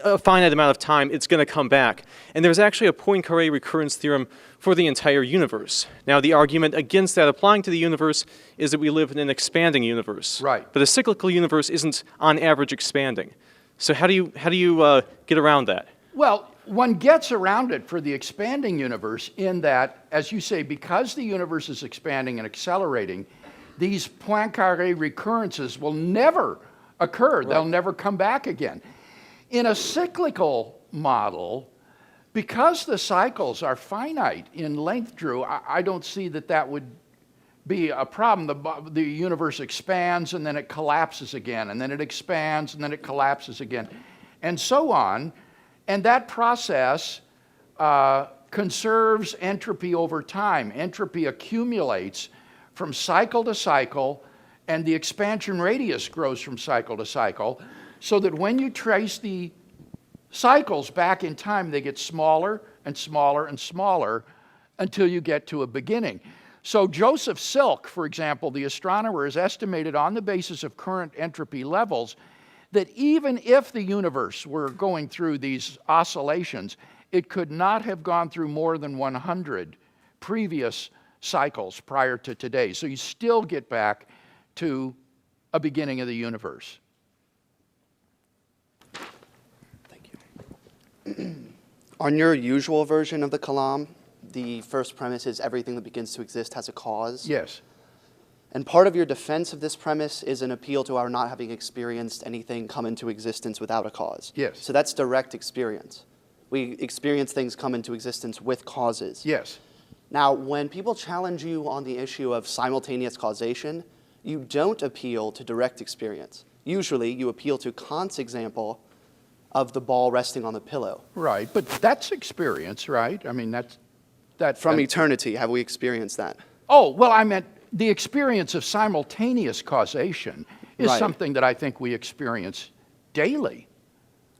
a finite amount of time, it's going to come back. And there's actually a Poincaré recurrence theorem for the entire universe. Now, the argument against that applying to the universe is that we live in an expanding universe. Right. But a cyclical universe isn't, on average, expanding. So how do you get around that? Well, one gets around it for the expanding universe in that, as you say, because the universe is expanding and accelerating, these Poincaré recurrences will never occur. Right. They'll never come back again. In a cyclical model, because the cycles are finite in length, Drew, I don't see that would be a problem. The universe expands and then it collapses again, and then it expands and then it collapses again, and so on. And that process conserves entropy over time. Entropy accumulates from cycle to cycle, and the expansion radius grows from cycle to cycle, so that when you trace the cycles back in time, they get smaller and smaller and smaller until you get to a beginning. So Joseph Silk, for example, the astronomer, has estimated on the basis of current entropy levels that even if the universe were going through these oscillations, it could not have gone through more than 100 previous cycles prior to today. So you still get back to a beginning of the universe. Thank you. On your usual version of the Kalam, the first premise is everything that begins to exist has a cause. Yes. And part of your defense of this premise is an appeal to our not having experienced anything come into existence without a cause. Yes. So that's direct experience. We experience things come into existence with causes. Yes. Now, when people challenge you on the issue of simultaneous causation, you don't appeal to direct experience. Usually, you appeal to Kant's example of the ball resting on the pillow. Right, but that's experience, right? I mean, that From eternity, have we experienced that? Oh, well, I meant the experience of simultaneous causation is Right. something that I think we experience daily.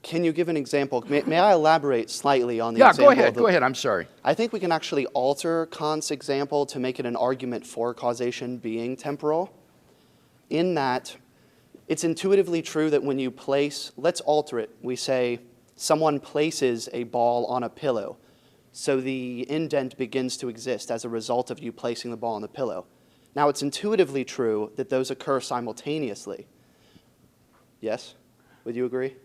Can you give an example? May I elaborate slightly on the Yeah, example? go ahead, I'm sorry. I think we can actually alter Kant's example to make it an argument for causation being temporal, in that it's intuitively true that when you place, let's alter it. We say someone places a ball on a pillow, so the indent begins to exist as a result of you placing the ball on the pillow. Now, it's intuitively true that those occur simultaneously. Yes? Would you agree?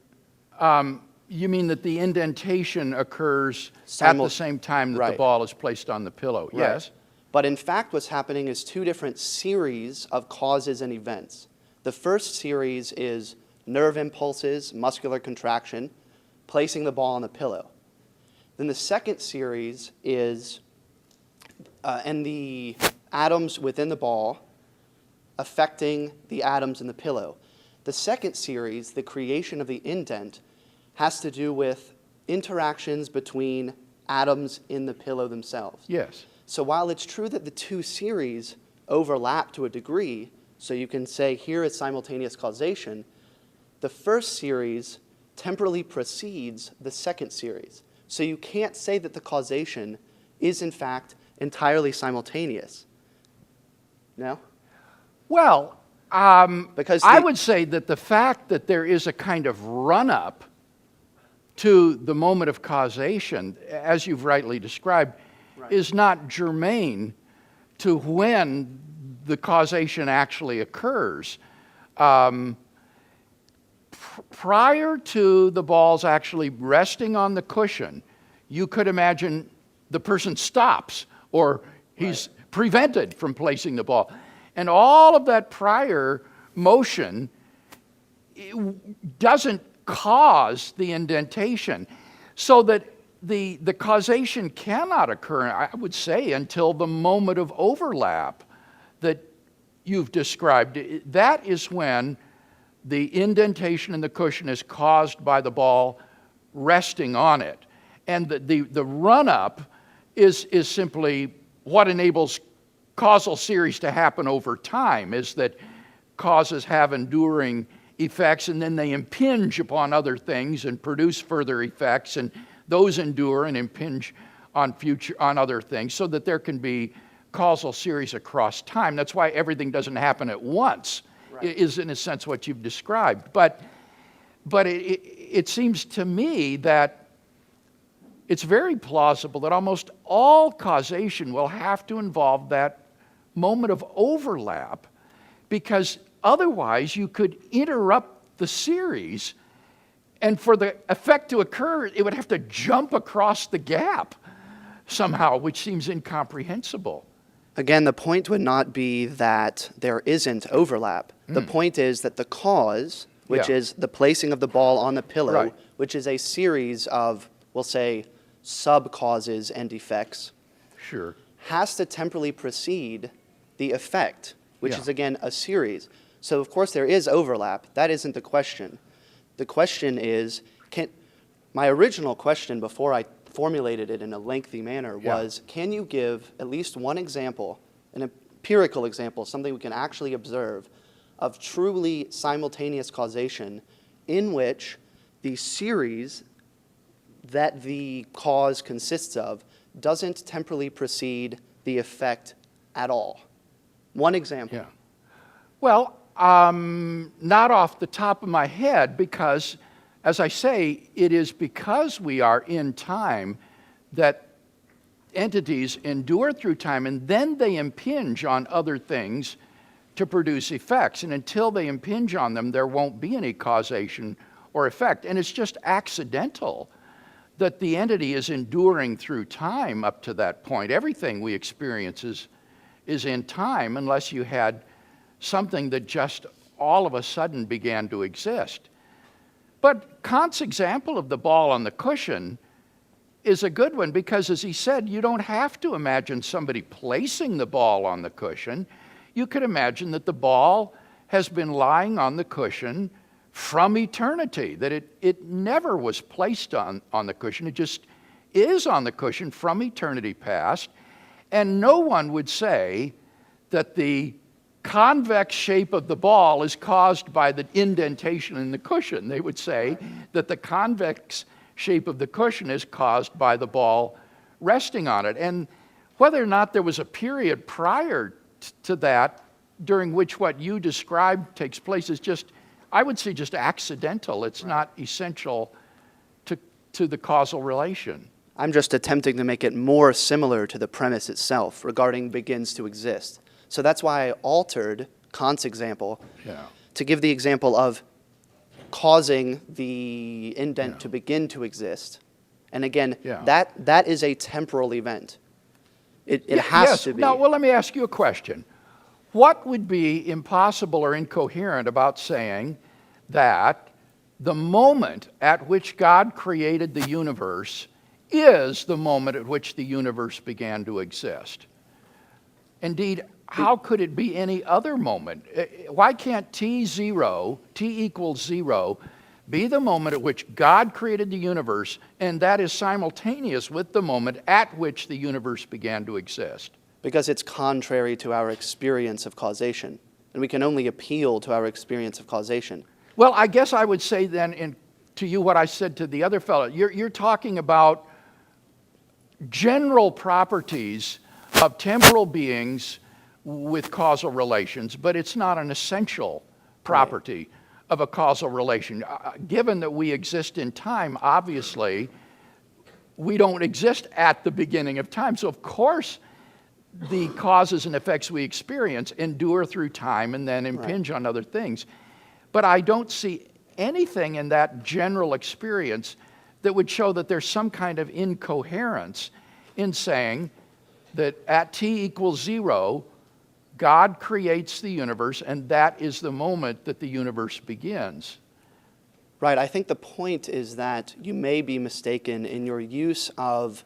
You mean that the indentation occurs at the same time that the Right. ball is placed on the pillow? Right. Yes. But in fact, what's happening is two different series of causes and events. The first series is nerve impulses, muscular contraction, placing the ball on the pillow. Then the second series is, and the atoms within the ball affecting the atoms in the pillow. The second series, the creation of the indent, has to do with interactions between atoms in the pillow themselves. Yes. So while it's true that the two series overlap to a degree, so you can say here is simultaneous causation, the first series temporally precedes the second series. So you can't say that the causation is in fact entirely simultaneous. No? Well, Because I would say that the fact that there is a kind of run-up to the moment of causation, as you've rightly described, is not germane to when the causation actually occurs. Prior to the balls actually resting on the cushion, you could imagine the person stops or he's prevented from placing the ball. And all of that prior motion doesn't cause the indentation, so that the causation cannot occur, I would say, until the moment of overlap that you've described. That is when the indentation in the cushion is caused by the ball resting on it. And the run-up is simply what enables causal series to happen over time, is that causes have enduring effects, and then they impinge upon other things and produce further effects, and those endure and impinge on other things, so that there can be causal series across time. That's why everything doesn't happen at once, is in a sense what you've described. But it seems to me that it's very plausible that almost all causation will have to involve that moment of overlap, because otherwise you could interrupt the series, and for the effect to occur, it would have to jump across the gap somehow, which seems incomprehensible. Again, the point would not be that there isn't overlap. The point is that the cause, which is the placing of the ball on the pillow, which is a series of, we'll say, sub-causes and effects, has to temporally precede the effect, which is, again, a series. So, of course, there is overlap. That isn't the question. The question is, my original question before I formulated it in a lengthy manner was, can you give at least one example, an empirical example, something we can actually observe, of truly simultaneous causation in which the series that the cause consists of doesn't temporally precede the effect at all? One example. Yeah. Well, not off the top of my head, because, as I say, it is because we are in time that entities endure through time, and then they impinge on other things to produce effects. And until they impinge on them, there won't be any causation or effect. And it's just accidental that the entity is enduring through time up to that point. Everything we experience is in time, unless you had something that just all of a sudden began to exist. But Kant's example of the ball on the cushion is a good one, because, as he said, you don't have to imagine somebody placing the ball on the cushion. You could imagine that the ball has been lying on the cushion from eternity, that it never was placed on the cushion. It just is on the cushion from eternity past. And no one would say that the convex shape of the ball is caused by the indentation in the cushion. They would say that the convex shape of the cushion is caused by the ball resting on it. And whether or not there was a period prior to that during which what you described takes place is just, I would say, just accidental. It's not essential to the causal relation. I'm just attempting to make it more similar to the premise itself regarding begins to exist. So that's why I altered Kant's example to give the example of causing the indent to begin to exist. And again, that is a temporal event. It has to be. Now, well, let me ask you a question. What would be impossible or incoherent about saying that the moment at which God created the universe is the moment at which the universe began to exist? Indeed, how could it be any other moment? Why can't t equals 0, be the moment at which God created the universe, and that is simultaneous with the moment at which the universe began to exist? Because it's contrary to our experience of causation, and we can only appeal to our experience of causation. Well, I guess I would say then to you what I said to the other fellow. You're talking about general properties of temporal beings with causal relations, but it's not an essential property of a causal relation. Given that we exist in time, obviously, we don't exist at the beginning of time. So, of course, the causes and effects we experience endure through time and then impinge on other things. But I don't see anything in that general experience that would show that there's some kind of incoherence in saying that at t equals 0, God creates the universe, and that is the moment that the universe begins. Right. I think the point is that you may be mistaken in your use of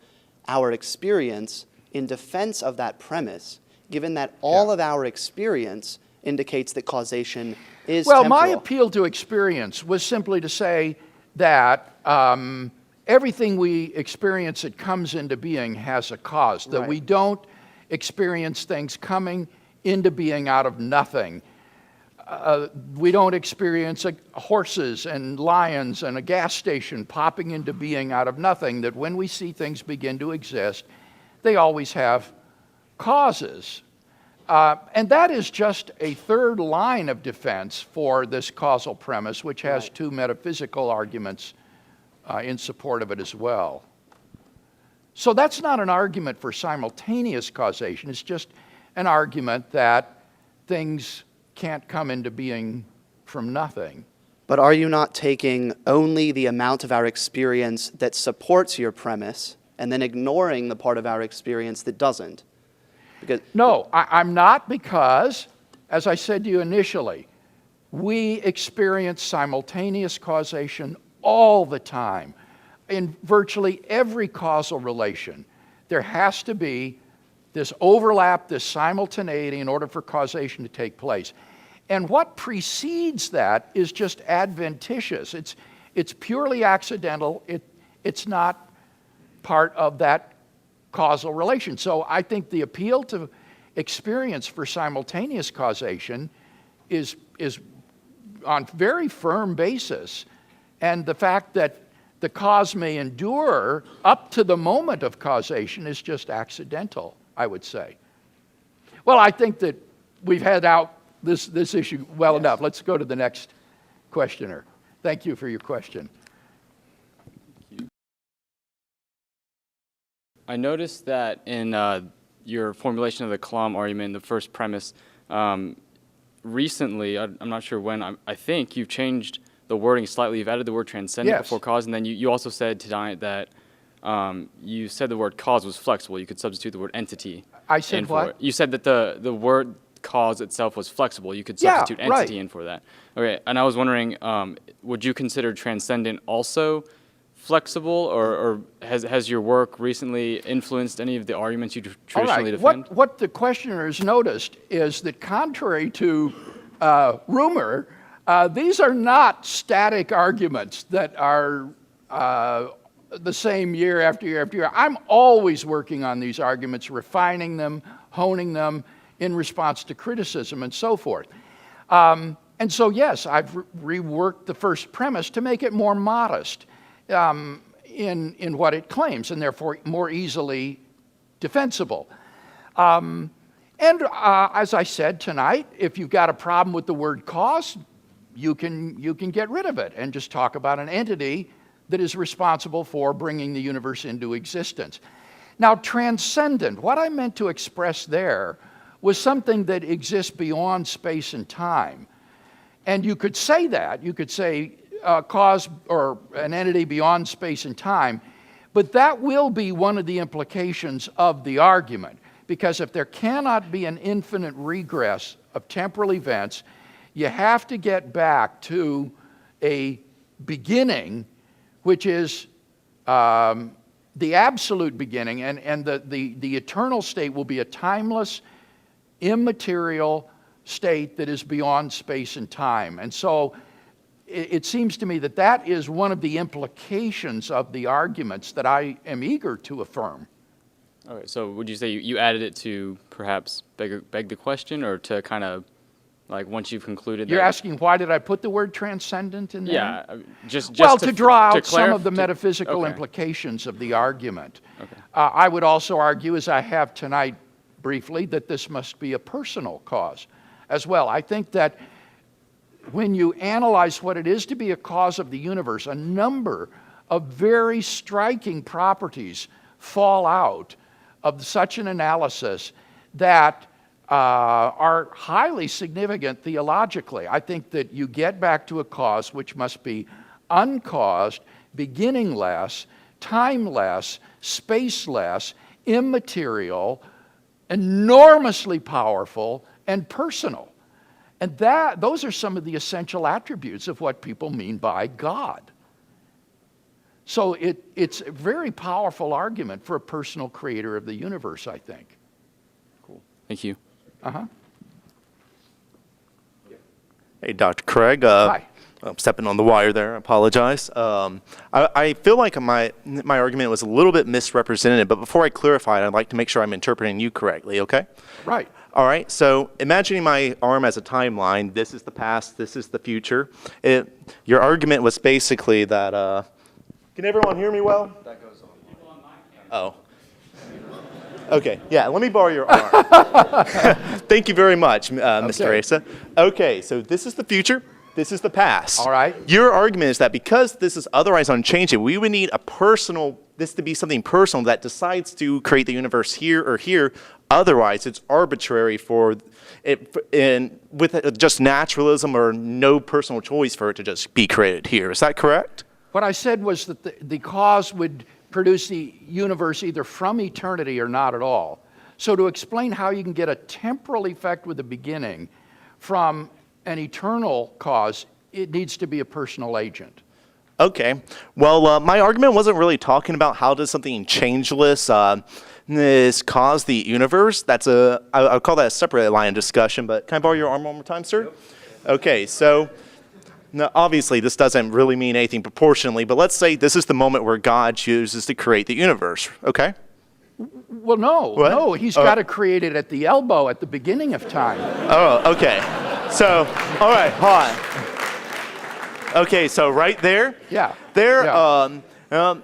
our experience in defense of that premise, given that all of our experience indicates that causation is Well, temporal. my appeal to experience was simply to say that everything we experience that comes into being has a cause, that Right. we don't experience things coming into being out of nothing. We don't experience horses and lions and a gas station popping into being out of nothing, that when we see things begin to exist, they always have causes. And that is just a third line of defense for this causal premise, which has Right. two metaphysical arguments in support of it as well. So that's not an argument for simultaneous causation. It's just an argument that things can't come into being from nothing. But are you not taking only the amount of our experience that supports your premise and then ignoring the part of our experience that doesn't? Because No, I'm not, because, as I said to you initially, we experience simultaneous causation all the time. In virtually every causal relation, there has to be this overlap, this simultaneity in order for causation to take place. And what precedes that is just adventitious. It's purely accidental. It's not part of that causal relation. So I think the appeal to experience for simultaneous causation is on very firm basis. And the fact that the cause may endure up to the moment of causation is just accidental, I would say. Well, I think that we've had out this issue well enough. Let's go to the next questioner. Thank you for your question. I noticed that in your formulation of the Kalam argument, the first premise, recently, I'm not sure when, I think you've changed the wording slightly. You've added the word transcendent Yes. before cause, and then you also said tonight that you said the word cause was flexible. You could substitute the word entity. I said in for what? it. You said that the word cause itself was flexible. You could Yeah, substitute right. entity in for that. Okay, and I was wondering, would you consider transcendent also flexible, or has your work recently influenced any of the arguments you traditionally defend? What the questioner has noticed is that contrary to rumor, these are not static arguments that are the same year after year after year. I'm always working on these arguments, refining them, honing them in response to criticism and so forth. And so, yes, I've reworked the first premise to make it more modest in what it claims, and therefore more easily defensible. And as I said tonight, if you've got a problem with the word cause, you can get rid of it and just talk about an entity that is responsible for bringing the universe into existence. Now, transcendent, what I meant to express there was something that exists beyond space and time. And you could say that. You could say cause or an entity beyond space and time, but that will be one of the implications of the argument, because if there cannot be an infinite regress of temporal events, you have to get back to a beginning, which is the absolute beginning, and the eternal state will be a timeless, immaterial state that is beyond space and time. And so it seems to me that that is one of the implications of the arguments that I am eager to affirm. Okay, so would you say you added it to perhaps beg the question, or to kind of, like, once you've concluded You're that? asking why did I put the word transcendent in there? Yeah, just Well, to draw out some clarify- of the metaphysical okay. implications of the argument. Okay. I would also argue, as I have tonight briefly, that this must be a personal cause as well. I think that when you analyze what it is to be a cause of the universe, a number of very striking properties fall out of such an analysis that are highly significant theologically. I think that you get back to a cause which must be uncaused, beginningless, timeless, spaceless, immaterial, enormously powerful, and personal. And those are some of the essential attributes of what people mean by God. So it's a very powerful argument for a personal creator of the universe, I think. Cool. Thank you. Uh-huh. Hey, Dr. Craig. Hi. I'm stepping on the wire there. I apologize. I feel like my argument was a little bit misrepresented, but before I clarify it, I'd like to make sure I'm interpreting you correctly, okay? Right. All right, so imagining my arm as a timeline, this is the past, this is the future. Your argument was basically that, can everyone hear me well? That goes on. Oh. Okay, yeah, let me borrow your arm. Thank you very much, Mr. Asa. Okay, so this is the future. This is the past. All right. Your argument is that because this is otherwise unchanging, we would need this to be something personal that decides to create the universe here or here. Otherwise, it's arbitrary for it, with just naturalism or no personal choice for it to just be created here. Is that correct? What I said was that the cause would produce the universe either from eternity or not at all. So to explain how you can get a temporal effect with a beginning from an eternal cause, it needs to be a personal agent. Okay. Well, my argument wasn't really talking about how does something changeless cause the universe. I'll call that a separate line of discussion, but can I borrow your arm one more time, sir? Yep. Okay, so now, obviously, this doesn't really mean anything proportionally, but let's say this is the moment where God chooses to create the universe, okay? Well, no. What? No, he's got to create it at the elbow, at the beginning of time. Oh, okay. So, all right, hold on. Okay, so right there? Yeah. There, Yeah.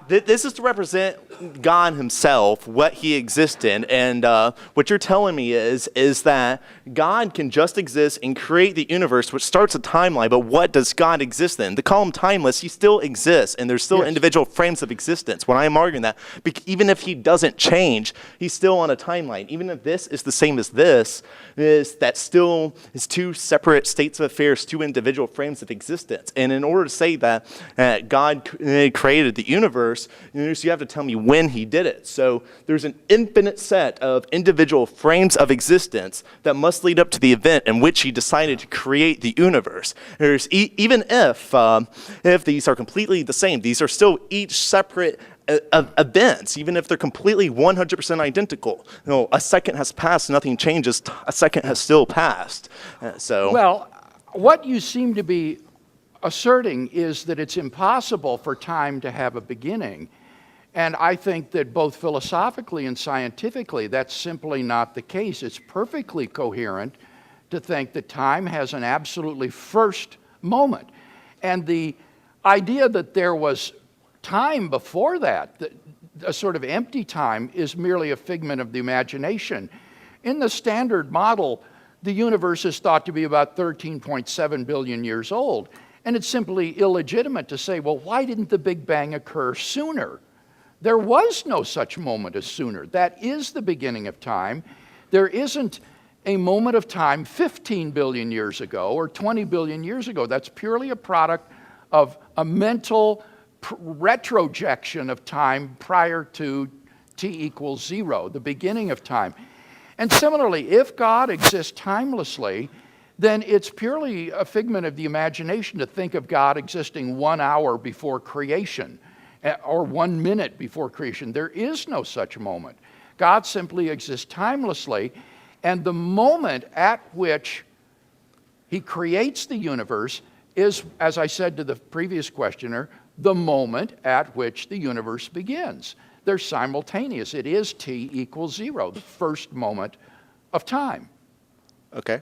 this is to represent God himself, what he exists in, and what you're telling me is that God can just exist and create the universe, which starts a timeline, but what does God exist in? To call him timeless, he still exists, and there's still individual frames of existence. When I am arguing that, even if he doesn't change, he's still on a timeline. Even if this is the same as this, that still is two separate states of affairs, two individual frames of existence. And in order to say that God created the universe, you have to tell me when he did it. So there's an infinite set of individual frames of existence that must lead up to the event in which he decided to create the universe. There's even if these are completely the same, these are still each separate events, even if they're completely 100% identical. A second has passed, nothing changes. A second has still passed. Well, what you seem to be asserting is that it's impossible for time to have a beginning. And I think that both philosophically and scientifically, that's simply not the case. It's perfectly coherent to think that time has an absolutely first moment. And the idea that there was time before that, a sort of empty time, is merely a figment of the imagination. In the standard model, the universe is thought to be about 13.7 billion years old. And it's simply illegitimate to say, well, why didn't the Big Bang occur sooner? There was no such moment as sooner. That is the beginning of time. There isn't a moment of time 15 billion years ago or 20 billion years ago. That's purely a product of a mental retrojection of time prior to t=0, the beginning of time. And similarly, if God exists timelessly, then it's purely a figment of the imagination to think of God existing 1 hour before creation or 1 minute before creation. There is no such moment. God simply exists timelessly, and the moment at which he creates the universe is, as I said to the previous questioner, the moment at which the universe begins. They're simultaneous. It is t=0, the first moment of time. Okay.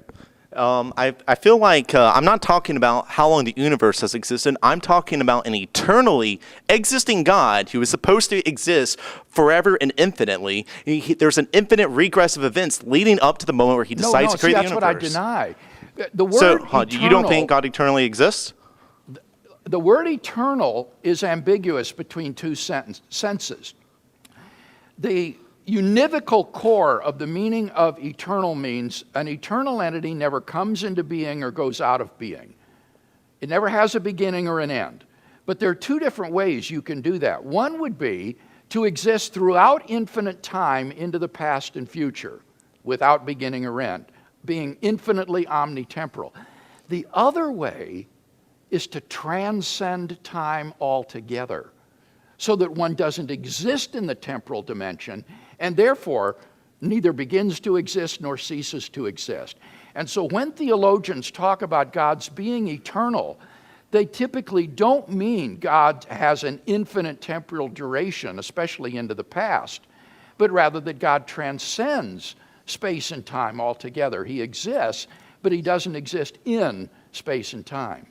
I feel like I'm not talking about how long the universe has existed. I'm talking about an eternally existing God who is supposed to exist forever and infinitely. There's an infinite regress of events leading up to the moment where he decides to create the universe. That's what I deny. The word eternal, you don't think God eternally exists? The word eternal is ambiguous between two senses. The univocal core of the meaning of eternal means an eternal entity never comes into being or goes out of being. It never has a beginning or an end. But there are two different ways you can do that. One would be to exist throughout infinite time into the past and future without beginning or end, being infinitely omnitemporal. The other way is to transcend time altogether so that one doesn't exist in the temporal dimension and therefore neither begins to exist nor ceases to exist. And so when theologians talk about God's being eternal, they typically don't mean God has an infinite temporal duration, especially into the past, but rather that God transcends space and time altogether. He exists, but he doesn't exist in space and time.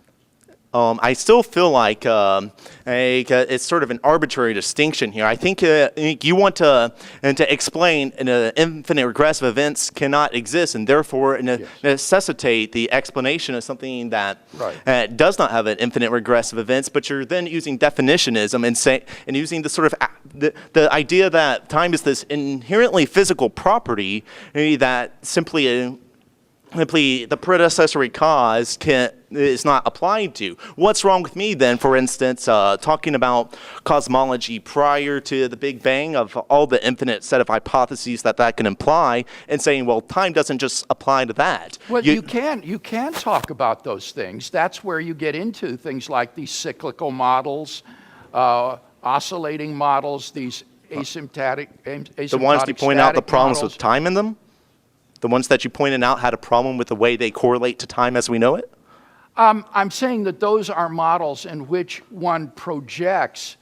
I still feel like it's sort of an arbitrary distinction here. I think you want to explain infinite regressive events cannot exist, and therefore necessitate the explanation of something that does not have an infinite regressive events. But you're then using definitionism and using the sort of the idea that time is this inherently physical property that simply the predecessory cause is not applied to. What's wrong with me then, for instance, talking about cosmology prior to the Big Bang, of all the infinite set of hypotheses that can imply, and saying, well, time doesn't just apply to that? Well, you can talk about those things. That's where you get into things like these cyclical models, oscillating models, these asymptotic the ones you point out the problems models. with time in them? The ones that you pointed out had a problem with the way they correlate to time as we know it? I'm saying that those are models in which one projects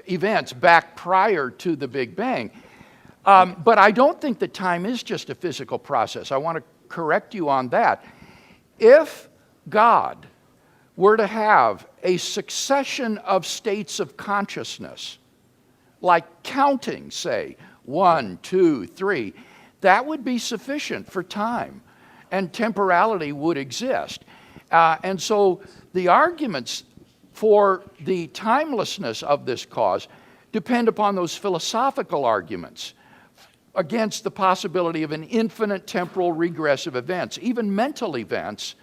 events back prior to the Big Bang. But I don't think that time is just a physical process. I want to correct you on that. If God were to have a succession of states of consciousness, like counting, say, 1, 2, 3, that would be sufficient for time, and temporality would exist. And so the arguments for the timelessness of this cause depend upon those philosophical arguments against the possibility of an infinite temporal regress of events, even mental events,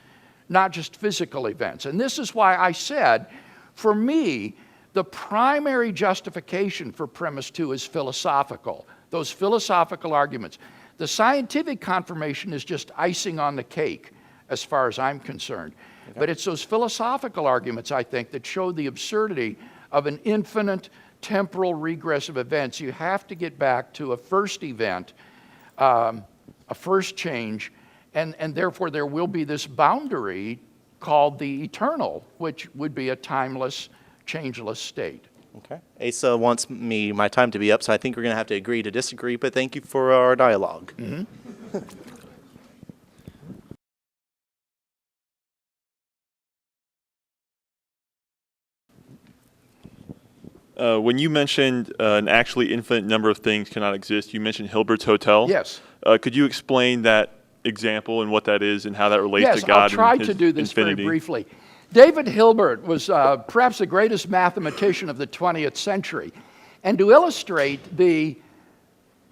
not just physical events. And this is why I said, for me, the primary justification for premise 2 is philosophical, those philosophical arguments. The scientific confirmation is just icing on the cake, as far as I'm concerned. Okay. But it's those philosophical arguments, I think, that show the absurdity of an infinite temporal regress of events. You have to get back to a first event, a first change, and therefore there will be this boundary called the eternal, which would be a timeless, changeless state. Okay. Asa wants my time to be up, so I think we're going to have to agree to disagree, but thank you for our dialogue. Mm-hmm. When you mentioned an actually infinite number of things cannot exist, you mentioned Hilbert's Hotel. Yes. Could you explain that example and what that is and how that relates to God Yes, I'll try and his to do this infinity? very briefly. David Hilbert was perhaps the greatest mathematician of the 20th century. And to illustrate the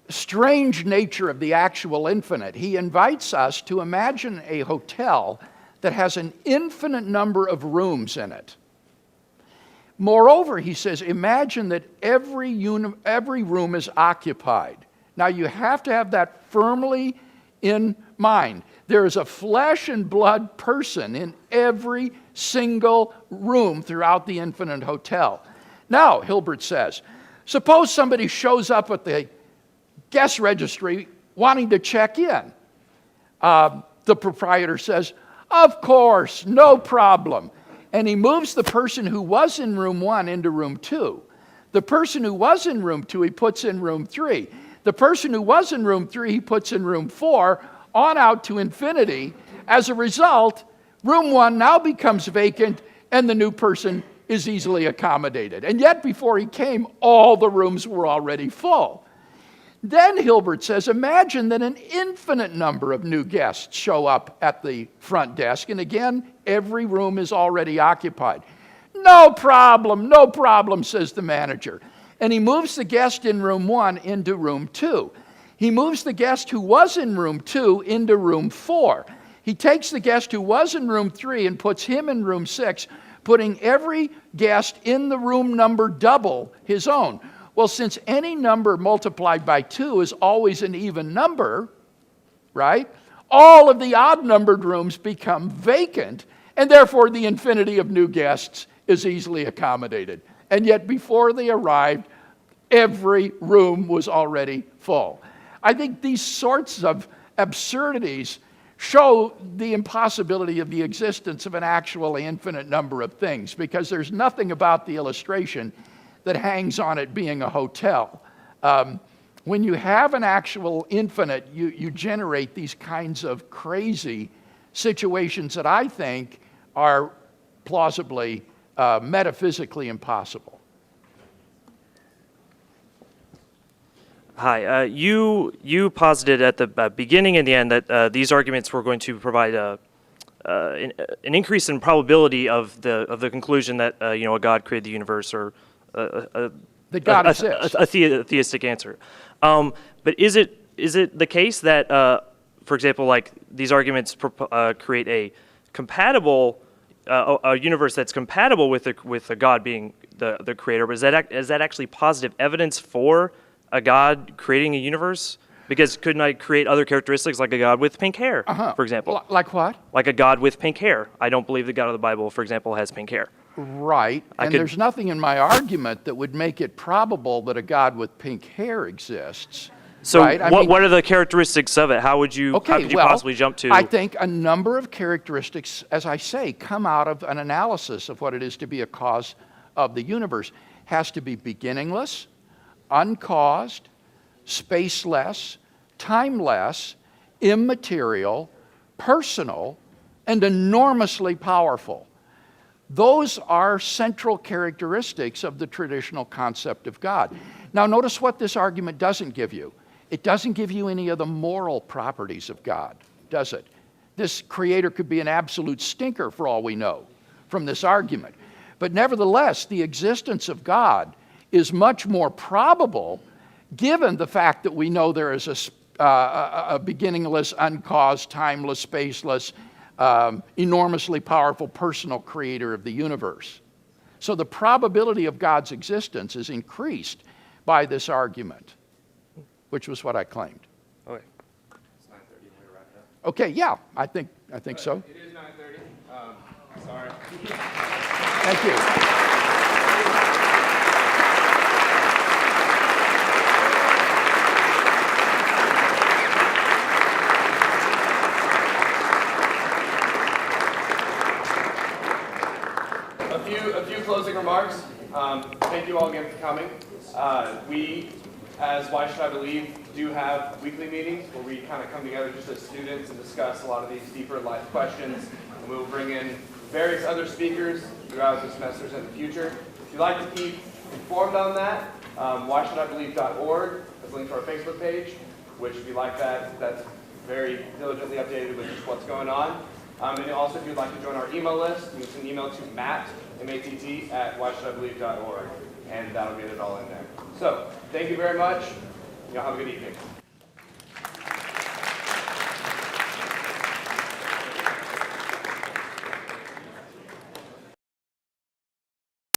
strange nature of the actual infinite, he invites us to imagine a hotel that has an infinite number of rooms in it. Moreover, he says, imagine that every room is occupied. Now, you have to have that firmly in mind. There is a flesh and blood person in every single room throughout the infinite hotel. Now, Hilbert says, suppose somebody shows up at the guest registry wanting to check in. The proprietor says, of course, no problem. And he moves the person who was in room 1 into room 2. The person who was in room 2, he puts in room 3. The person who was in room 3, he puts in room 4, on out to infinity. As a result, room 1 now becomes vacant, and the new person is easily accommodated. And yet, before he came, all the rooms were already full. Then Hilbert says, imagine that an infinite number of new guests show up at the front desk, and again, every room is already occupied. No problem, says the manager. And he moves the guest in room 1 into room 2. He moves the guest who was in room 2 into room 4. He takes the guest who was in room 3 and puts him in room 6, putting every guest in the room number double his own. Well, since any number multiplied by 2 is always an even number, right? All of the odd-numbered rooms become vacant, and therefore the infinity of new guests is easily accommodated. And yet before they arrived, every room was already full. I think these sorts of absurdities show the impossibility of the existence of an actually infinite number of things, because there's nothing about the illustration that hangs on it being a hotel. When you have an actual infinite, you generate these kinds of crazy situations that I think are plausibly metaphysically impossible. Hi. You posited at the beginning and the end that these arguments were going to provide an increase in probability of the conclusion that a God created the universe, or that God exists. A theistic answer. But is it the case that, for example, like these arguments create a compatible a universe that's compatible with a God being the creator? But is that actually positive evidence for a God creating a universe? Because couldn't I create other characteristics, like a God with pink hair, for example? Like what? Like a God with pink hair. I don't believe the God of the Bible, for example, has pink hair. Right. And there's nothing in my argument that would make it probable that a God with pink hair exists. So right? what are the characteristics of it? How could you possibly jump to? I think a number of characteristics, as I say, come out of an analysis of what it is to be a cause of the universe. Has to be beginningless, uncaused, spaceless, timeless, immaterial, personal, and enormously powerful. Those are central characteristics of the traditional concept of God. Now, notice what this argument doesn't give you. It doesn't give you any of the moral properties of God, does it? This creator could be an absolute stinker for all we know from this argument. But nevertheless, the existence of God is much more probable given the fact that we know there is a beginningless, uncaused, timeless, spaceless, enormously powerful personal creator of the universe. So the probability of God's existence is increased by this argument, which was what I claimed. Okay. It's 9:30. We wrap it up. Okay, yeah, I think so. It is 9:30. Sorry. Thank you. A few closing remarks. Thank you all again for coming. We, as Why Should I Believe, do have weekly meetings where we kind of come together just as students and discuss a lot of these deeper life questions. And we will bring in various other speakers throughout the semesters in the future. If you'd like to keep informed on that, whyshouldibelieve.org is a link to our Facebook page, which if you like that, that's very diligently updated with just what's going on. And also, if you'd like to join our email list, you can email to Matt, M-A-T-T, at whyshouldibelieve.org, and that'll get it all in there. So, thank you very much. Y'all have a good evening.